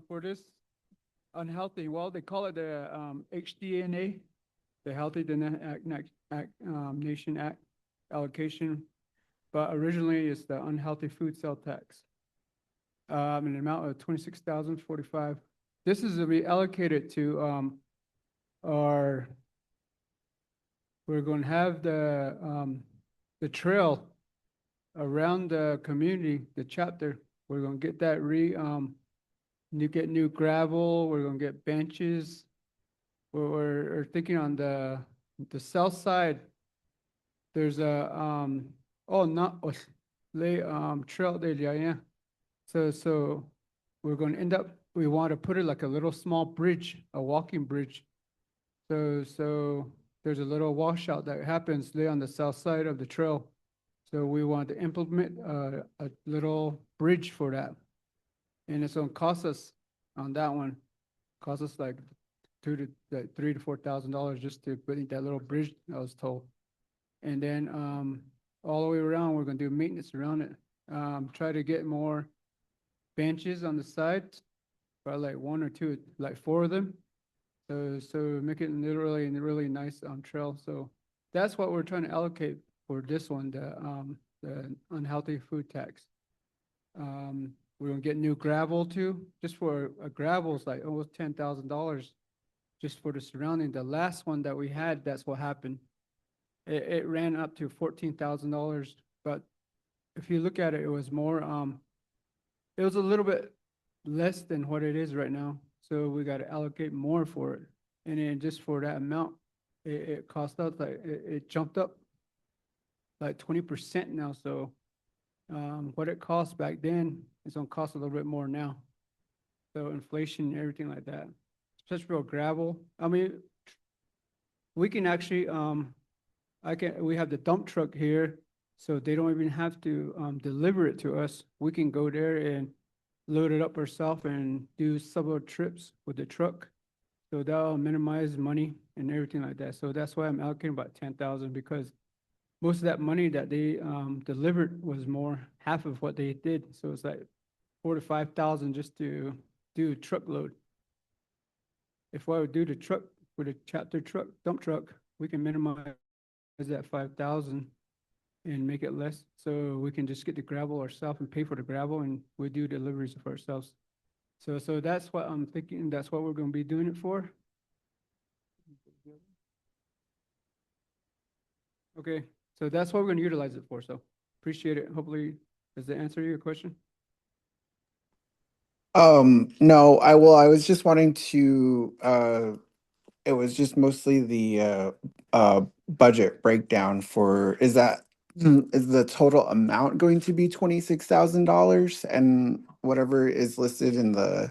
For this unhealthy, well, they call it the HDNA, the Healthy Nation Act allocation, but originally it's the unhealthy food sale tax. In an amount of $26,045. This is to be allocated to we're going to have the trail around the community, the chapter. We're going to get that get new gravel. We're going to get benches. We're thinking on the south side. There's a trail there, yeah. So we're going to end up. We want to put it like a little small bridge, a walking bridge. So there's a little washout that happens there on the south side of the trail. So we want to implement a little bridge for that. And it's going to cost us on that one, cost us like $3,000 to $4,000 just to put in that little bridge, I was told. And then all the way around. We're gonna do maintenance around it. Try to get more benches on the side, probably like one or two, like four of them. So make it literally really nice trail. So that's what we're trying to allocate for this one, the unhealthy food tax. We're gonna get new gravel too. Just for a gravel is like almost $10,000 just for the surrounding. The last one that we had, that's what happened. It ran up to $14,000, but if you look at it, it was more, it was a little bit less than what it is right now. So we got to allocate more for it. And then just for that amount, it cost us like, it jumped up like 20% now. So what it cost back then is gonna cost a little bit more now. So inflation, everything like that. Such real gravel. I mean, we can actually, we have the dump truck here, so they don't even have to deliver it to us. We can go there and load it up ourselves and do several trips with the truck. So that'll minimize money and everything like that. So that's why I'm allocating about 10,000, because most of that money that they delivered was more, half of what they did. So it's like 4,000 to 5,000 just to do a truckload. If I would do the truck with a chapter truck, dump truck, we can minimize that 5,000 and make it less. So we can just get the gravel ourselves and pay for the gravel, and we do deliveries for ourselves. So that's what I'm thinking. That's what we're going to be doing it for. Okay, so that's what we're going to utilize it for. So appreciate it. Hopefully, does that answer your question? No, I was just wanting to, it was just mostly the budget breakdown for, is the total amount going to be $26,000 and whatever is listed in the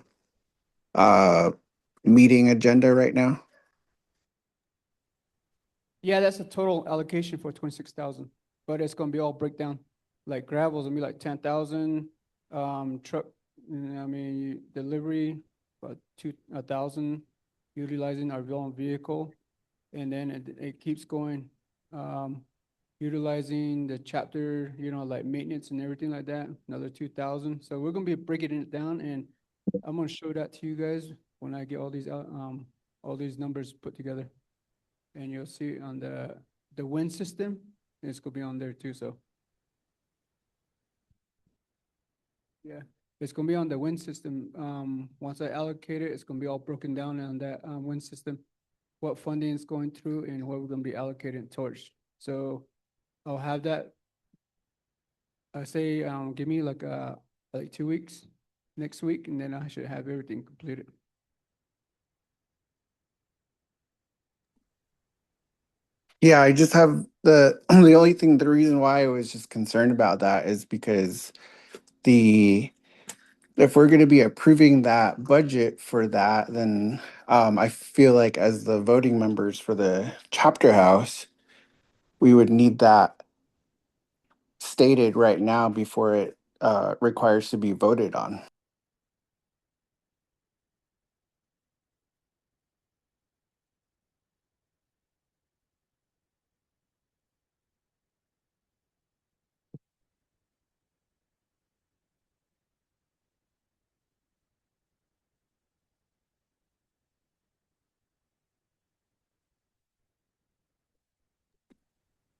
uh meeting agenda right now? Yeah, that's a total allocation for 26,000, but it's gonna be all breakdown. Like gravel's gonna be like 10,000, truck, I mean, delivery, about 1,000, utilizing our own vehicle. And then it keeps going, utilizing the chapter, like maintenance and everything like that, another 2,000. So we're gonna be breaking it down, and I'm gonna show that to you guys when I get all these numbers put together. And you'll see on the wind system, it's gonna be on there too, so. Yeah, it's gonna be on the wind system. Once I allocate it, it's gonna be all broken down on that, wind system, what funding is going through and what we're gonna be allocating towards. So I'll have that, I say, give me like 2 weeks, next week, and then I should have everything completed. Yeah, I just have the the only thing, the reason why I was just concerned about that is because if we're going to be approving that budget for that, then I feel like as the voting members for the chapter house, we would need that stated right now before it requires to be voted on.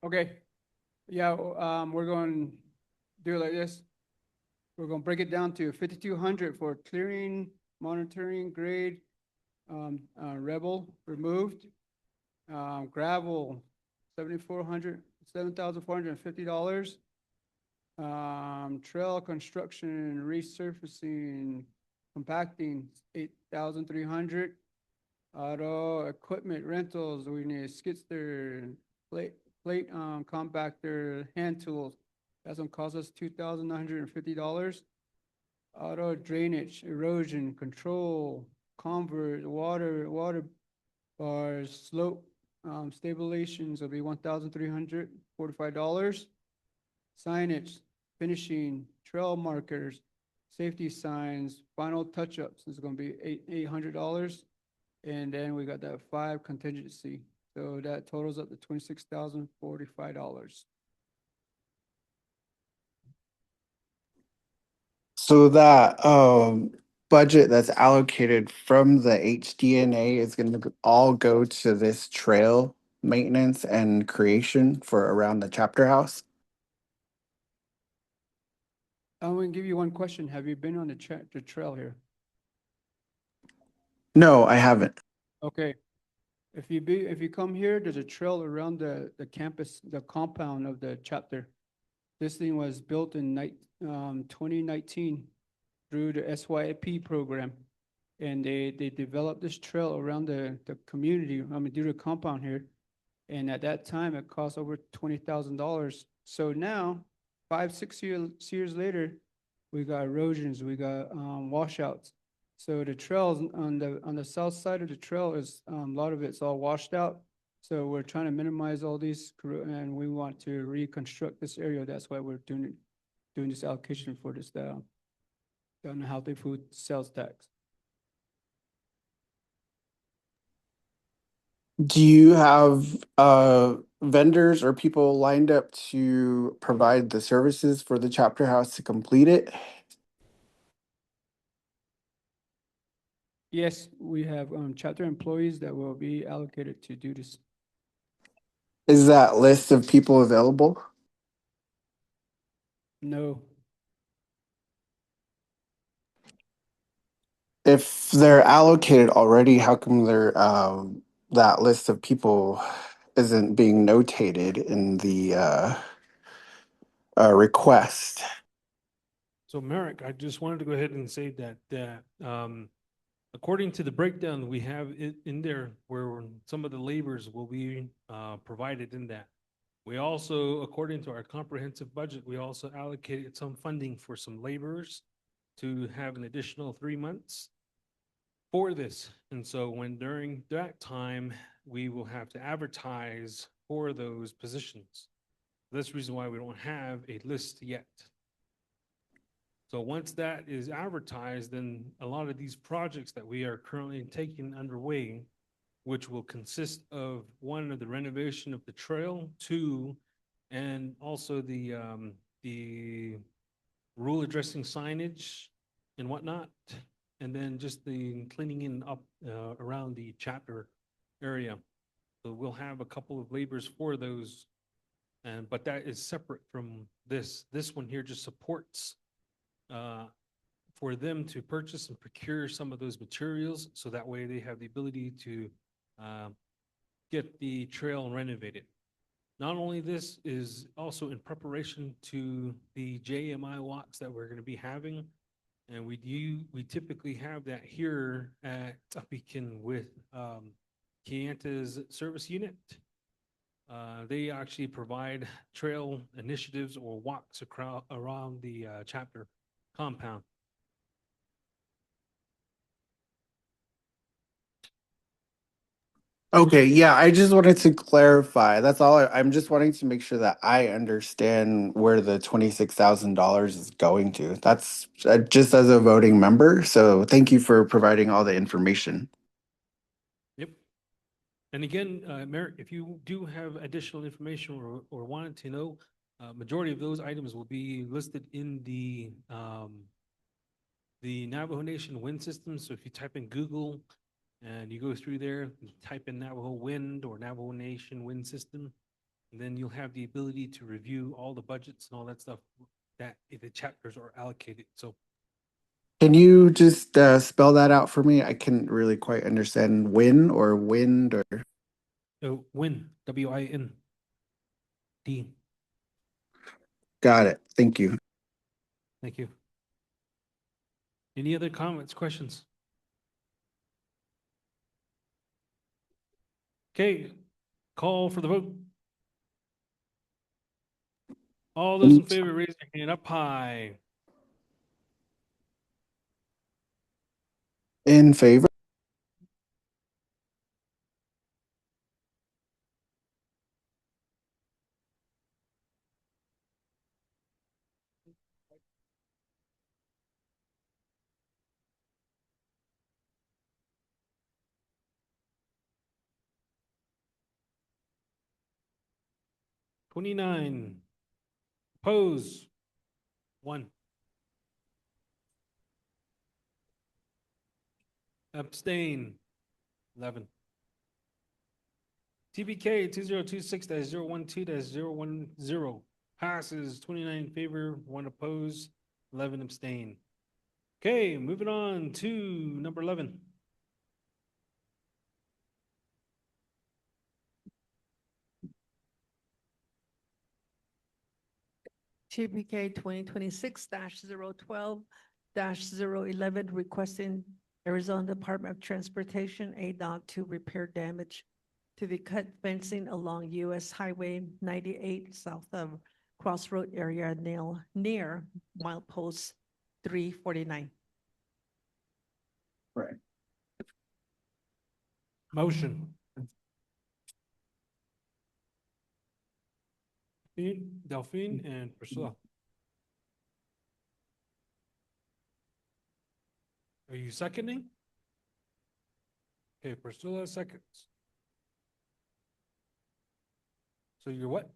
Okay, yeah, we're going to do it like this. We're going to break it down to 5,200 for clearing, monitoring, grade, Rebel removed, gravel, $7,450. Trail construction, resurfacing, compacting, 8,300. Auto equipment rentals, we need a skid steer, plate, compactor, hand tools. That's gonna cost us $2,950. Auto drainage, erosion control, convert, water bars, slope, stabilizations will be $1,345. Signage, finishing, trail markers, safety signs, final touch-ups is gonna be $800. And then we got that 5 contingency. So that totals up to $26,045. So that budget that's allocated from the HDNA is going to all go to this trail maintenance and creation for around the chapter house. I'm gonna give you one question. Have you been on the trail here? No, I haven't. Okay. If you come here, there's a trail around the campus, the compound of the chapter. This thing was built in 2019 through the SYP program. And they developed this trail around the community, through the compound here. And at that time, it cost over $20,000. So now, 5, 6 years later, we got erosions, we got washouts. So the trails on the south side of the trail is a lot of it's all washed out. So we're trying to minimize all these, and we want to reconstruct this area. That's why we're doing this allocation for this unhealthy food sales tax. Do you have vendors or people lined up to provide the services for the chapter house to complete it? Yes, we have chapter employees that will be allocated to do this. Is that list of people available? No. If they're allocated already, how come that list of people isn't being notated in the request? So Merrick, I just wanted to go ahead and say that according to the breakdown, we have it in there where some of the labors will be provided in that. We also, according to our comprehensive budget, we also allocated some funding for some laborers to have an additional 3 months for this. And so when during that time, we will have to advertise for those positions. That's the reason why we don't have a list yet. So once that is advertised, then a lot of these projects that we are currently taking underway, which will consist of one, of the renovation of the trail, two, and also the rule addressing signage and whatnot, and then just the cleaning in up around the chapter area. So we'll have a couple of labors for those, but that is separate from this. This one here just supports for them to purchase and procure some of those materials, so that way they have the ability to get the trail renovated. Not only this is also in preparation to the JMI walks that we're going to be having, and we typically have that here at Ts'ah Bii with Kianta's service unit. They actually provide trail initiatives or walks around the chapter compound. Okay, yeah, I just wanted to clarify. That's all. I'm just wanting to make sure that I understand where the $26,000 is going to. That's just as a voting member. So thank you for providing all the information. Yep. And again, Merrick, if you do have additional information or wanted to know, majority of those items will be listed in the Navajo Nation wind system. So if you type in Google and you go through there, you type in Navajo wind or Navajo Nation wind system, and then you'll have the ability to review all the budgets and all that stuff that the chapters are allocated. So Can you just spell that out for me? I couldn't really quite understand win or wind or. win, WIND. Got it. Thank you. Thank you. Any other comments, questions? Okay, call for the vote. All those in favor, raise your hand up high. In favor? $29. Oppose. 1. Abstain, 11. TBK 2026-012-010 passes 29 in favor, 1 opposed, 11 abstain. Okay, moving on to number 11. TBK 2026-012-011 requesting Arizona Department of Transportation, ADOT, to repair damage to the cut fencing along US Highway 98 south of Crossroad area near milepost 349. Right. Motion. Delphine and Priscilla. Are you seconding? Okay, Priscilla seconds. So you're what?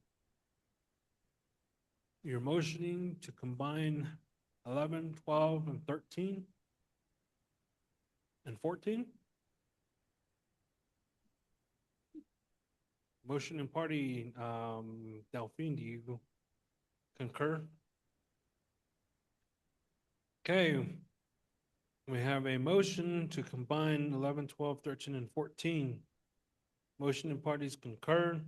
You're motioning to combine 11, 12, and 13? And 14? Motion and party, Delphine, do you concur? Okay. We have a motion to combine 11, 12, 13, and 14. Motion and parties concur.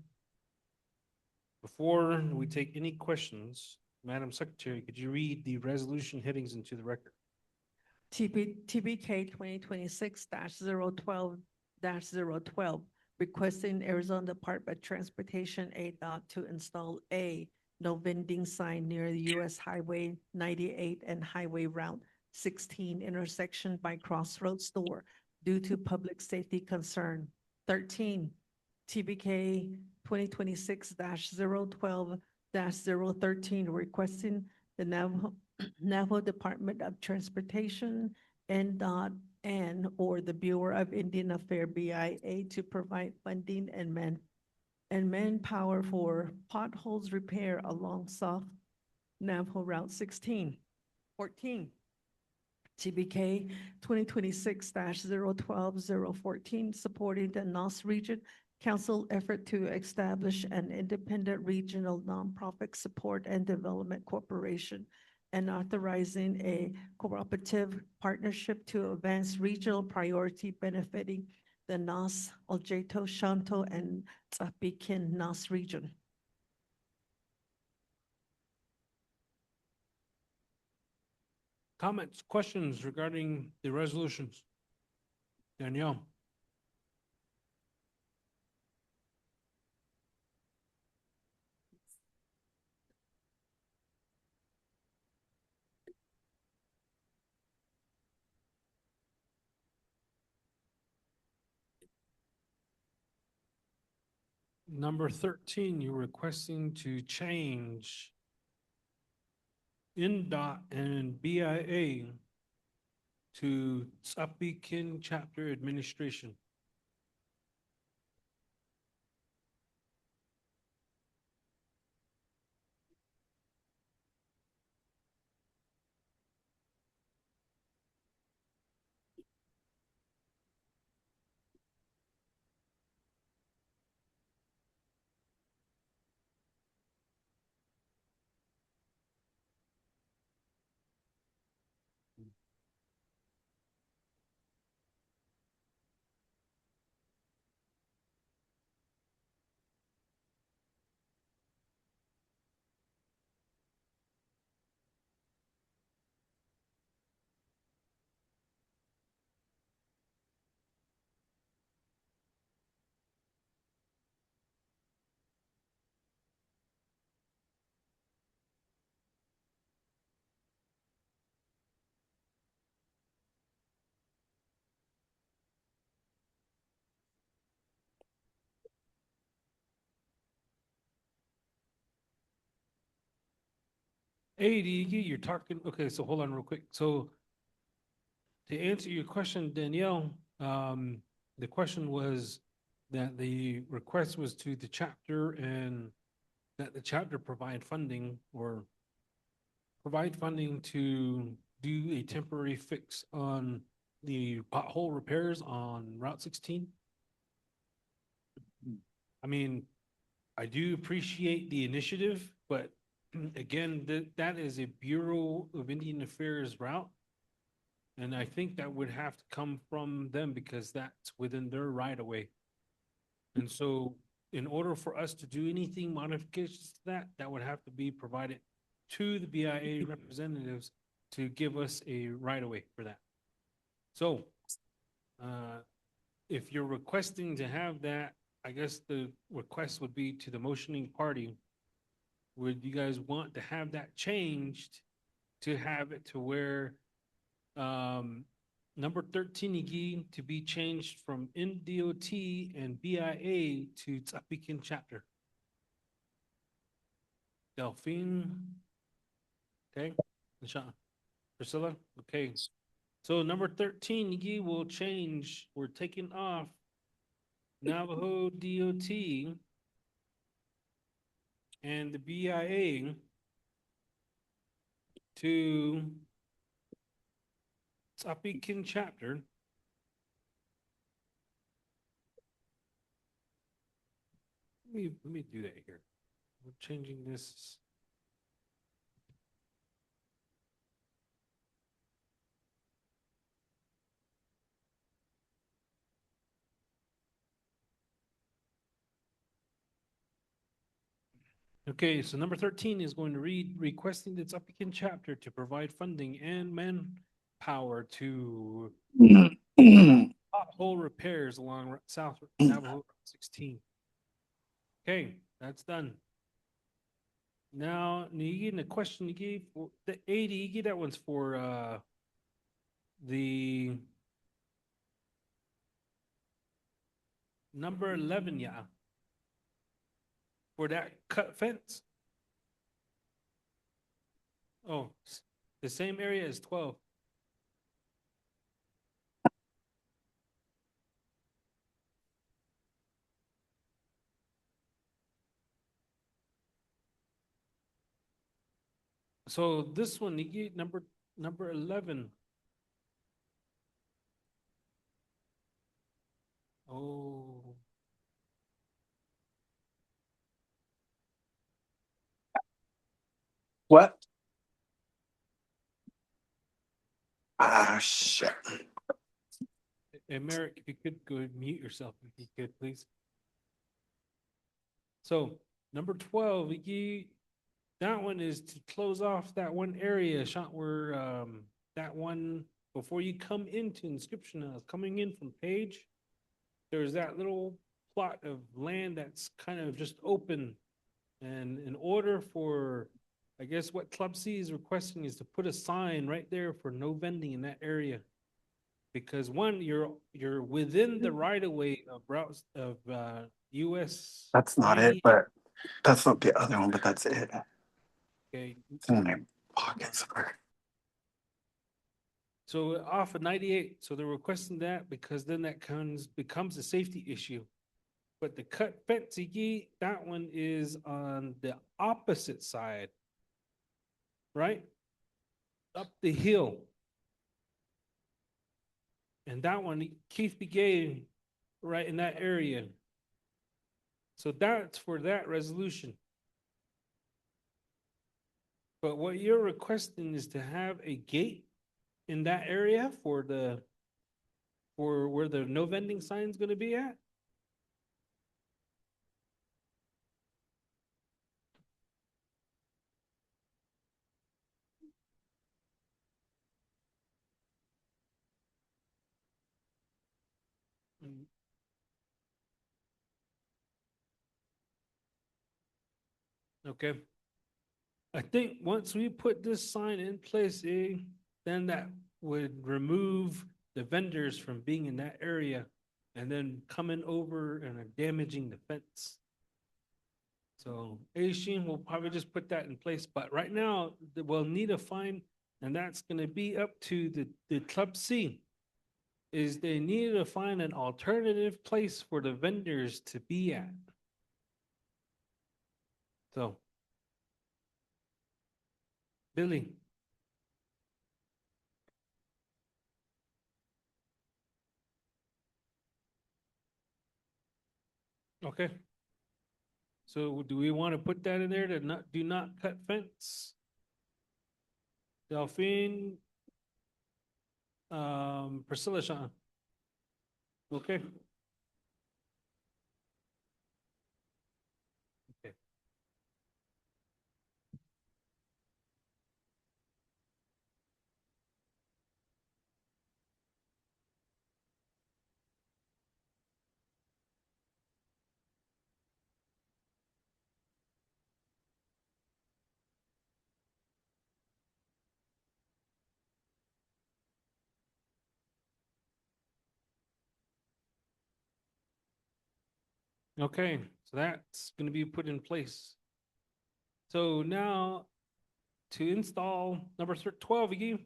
Before we take any questions, Madam Secretary, could you read the resolution headings into the record? TBK 2026-012-012, requesting Arizona Department of Transportation, ADOT, to install a no vending sign near the US Highway 98 and Highway Route 16 intersection by Crossroads Store due to public safety concern. 13, TBK 2026-012-013, requesting the Navajo Department of Transportation, NDOT, and/or the Bureau of Indian Affairs, BIA, to provide funding and manpower for potholes repair along South Navajo Route 16. 14, TBK 2026-012-014, supporting the NOS Region Council effort to establish an independent regional nonprofit support and development corporation and authorizing a cooperative partnership to advance regional priority benefiting the NOS, Aljeto, Shanto, and Ts'ah Bii NOS region. Comments, questions regarding the resolutions? Danielle? Number 13, you're requesting to change NDOT and BIA to Ts'ah Bii Chapter Administration. Hey, you're talking, okay, so hold on real quick. So to answer your question, Danielle, the question was that the request was to the chapter and that the chapter provide funding to do a temporary fix on the pothole repairs on Route 16. I mean, I do appreciate the initiative, but again, that is a Bureau of Indian Affairs route. And I think that would have to come from them because that's within their right of way. And so in order for us to do anything modifications to that, that would have to be provided to the BIA representatives to give us a right of way for that. So if you're requesting to have that, I guess the request would be to the motioning party. Would you guys want to have that changed to have it to where number 13 igi to be changed from NDOT and BIA to Ts'ah Bii chapter? Delphine? Okay. Priscilla? Okay. So number 13 igi will change. We're taking off Navajo DOT and the BIA to Ts'ah Bii chapter. Let me do that here. We're changing this. Okay, so number 13 is going to read, requesting the Ts'ah Bii chapter to provide funding and manpower to pothole repairs along South Navajo Route 16. Okay, that's done. Now, the question you gave for the 80, you get that one's for the number 11, yeah. For that cut fence. Oh, the same area as 12. So this one, you get number 11. Oh. What? Ah, shit. Hey, Merrick, if you could go mute yourself, if you could, please. So number 12, that one is to close off that one area, shot where that one before you come into Inscription House, coming in from Page, there's that little plot of land that's kind of just open. And in order for, I guess what Club C is requesting is to put a sign right there for no vending in that area. Because one, you're within the right of way of routes of US. That's not 90. it, but that's not the other one, but that's it. Okay. It's in my pockets. So off of 98, so they're requesting that because then that becomes a safety issue. But the cut fence, that one is on the opposite side, right? Up the hill. And that one, Keith Begay, right in that area. So that's for that resolution. But what you're requesting is to have a gate in that area for where the no vending sign is going to be at. Okay. I think once we put this sign in place, then that would remove the vendors from being in that area and then coming over and damaging the fence. So Aishin will probably just put that in place, but right now we'll need a fine, and that's going to be up to the Club C. Is they need to find an alternative place for the vendors to be at. So, Billy. Okay. So do we want to put that in there to do not cut fence? Delphine, Priscilla, Sean. Okay. Okay. Okay, so that's going to be put in place. So now to install number 12 again,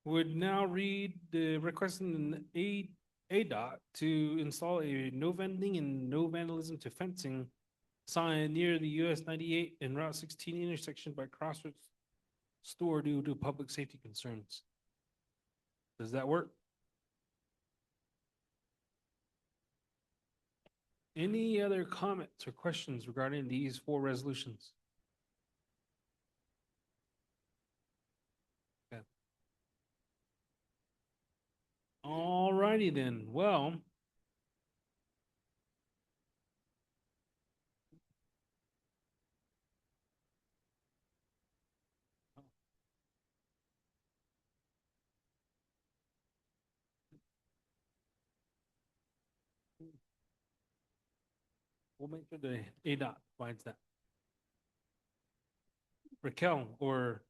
would now read the request in ADOT to install a no vending and no vandalism to fencing sign near the US 98 and Route 16 intersection by Crossroads store due to public safety concerns. Does that work? Any other comments or questions regarding these 4 resolutions? Okay. All righty then. Well, we'll make sure the ADOT finds that. Raquel or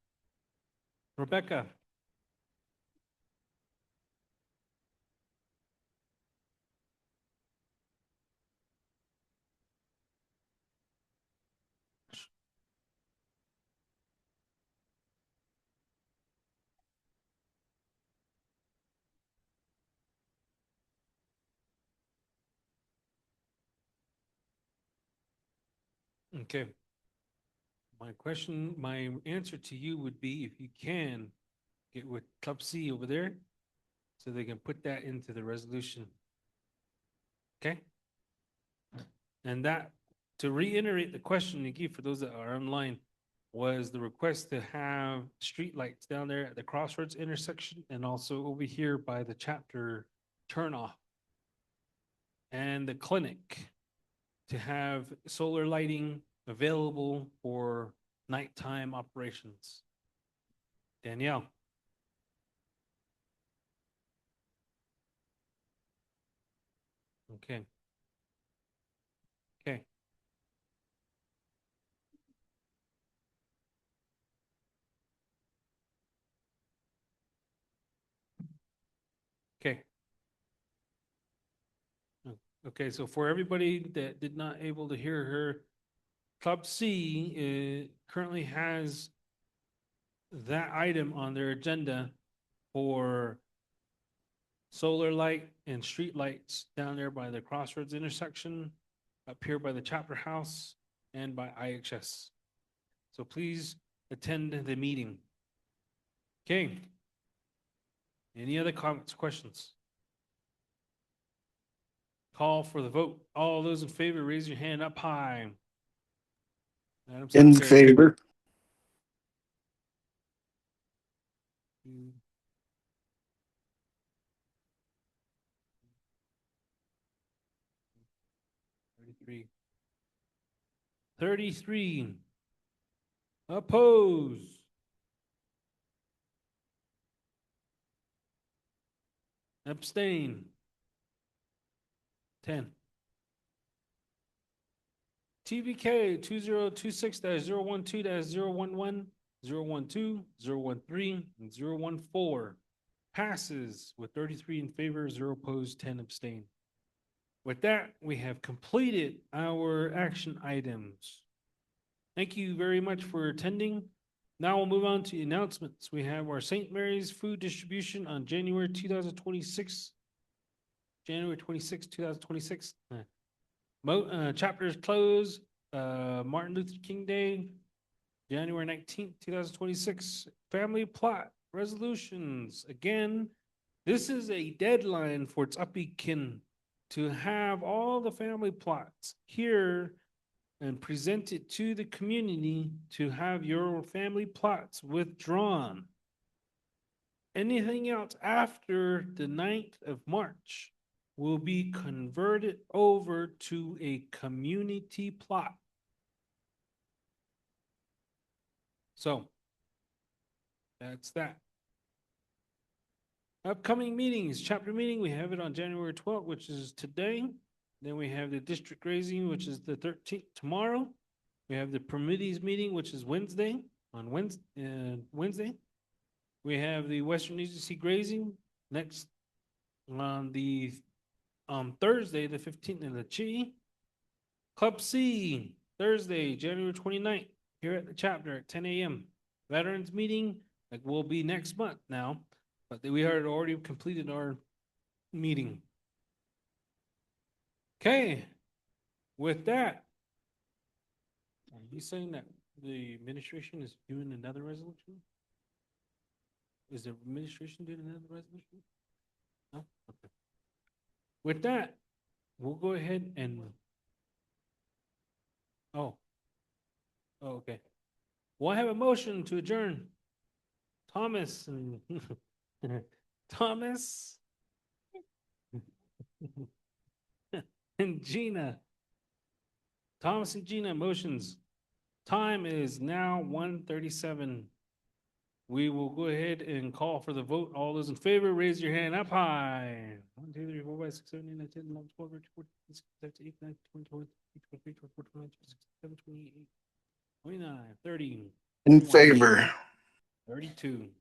Rebecca. Okay. My answer to you would be if you can get with Club C over there so they can put that into the resolution. Okay? And that, to reiterate the question you gave for those that are online, was the request to have street lights down there at the Crossroads intersection and also over here by the chapter turnoff. And the clinic to have solar lighting available for nighttime operations. Danielle. Okay. Okay. Okay. Okay, so for everybody that did not able to hear her, Club C currently has that item on their agenda for solar light and street lights down there by the Crossroads intersection, up here by the chapter house, and by IHS. So please attend the meeting. Okay. Any other comments, questions? Call for the vote. All those in favor, raise your hand up high. Madam In Secretary. favor. Thirty-three. Oppose. Abstain. 10. TVK 2026-012-011, 012, 013, and 014 passes with 33 in favor, 0 opposed, 10 abstain. With that, we have completed our action items. Thank you very much for attending. Now we'll move on to announcements. We have our St. Mary's food distribution on January 2026. January 26, 2026. Chapters close. Martin Luther King Day, January 19th, 2026. Family plot resolutions. Again, this is a deadline for Ts'ah Bii Kin to have all the family plots here and present it to the community to have your family plots withdrawn. Anything else after the 9th of March will be converted over to a community plot. So that's that. Upcoming meetings, chapter meeting, we have it on January 12th, which is today. Then we have the district grazing, which is the 13th, tomorrow. We have the permittees meeting, which is Wednesday, on Wednesday. We have the Western Agency grazing next on the Thursday, the 15th, in the Chi. Club C, Thursday, January 29th, here at the chapter at 10 a.m. Veterans meeting, that will be next month now, but we had already completed our meeting. Okay, with that, are you saying that the administration is doing another resolution? Is the administration doing another resolution? No? Okay. With that, we'll go ahead and, oh, okay. We'll have a motion to adjourn. Thomas and Thomas and Gina. Thomas and Gina, motions. Time is now 1:37. We will go ahead and call for the vote. All those in favor, raise your hand up high. 1, 2, 3, 4, 5, 6, 7, 8, 9, 10, 11, 12, 13, 14, 15, 16, 17, 18, 19, 20, 21, 22, 23, 24, 25, 26, 27, 28, 29, 30. In 31, favor. 32.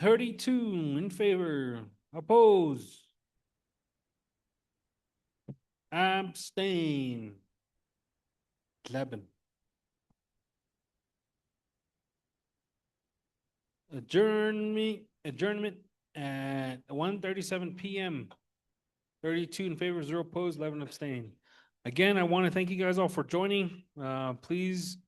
32 in favor. Oppose. Abstain. 11. Adjournment at 1:37 p.m. 32 in favor, 0 opposed, 11 abstain. Again, I want to thank you guys all for joining. Please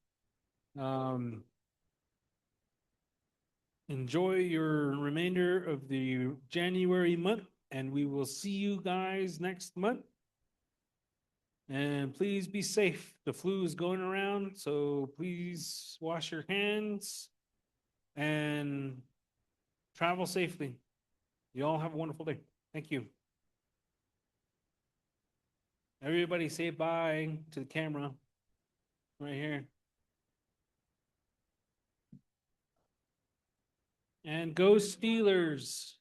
enjoy your remainder of the January month, and we will see you guys next month. And please be safe. The flu is going around, so please wash your hands and travel safely. You all have a wonderful day. Thank you. Everybody say bye to the camera right here. And go Steelers.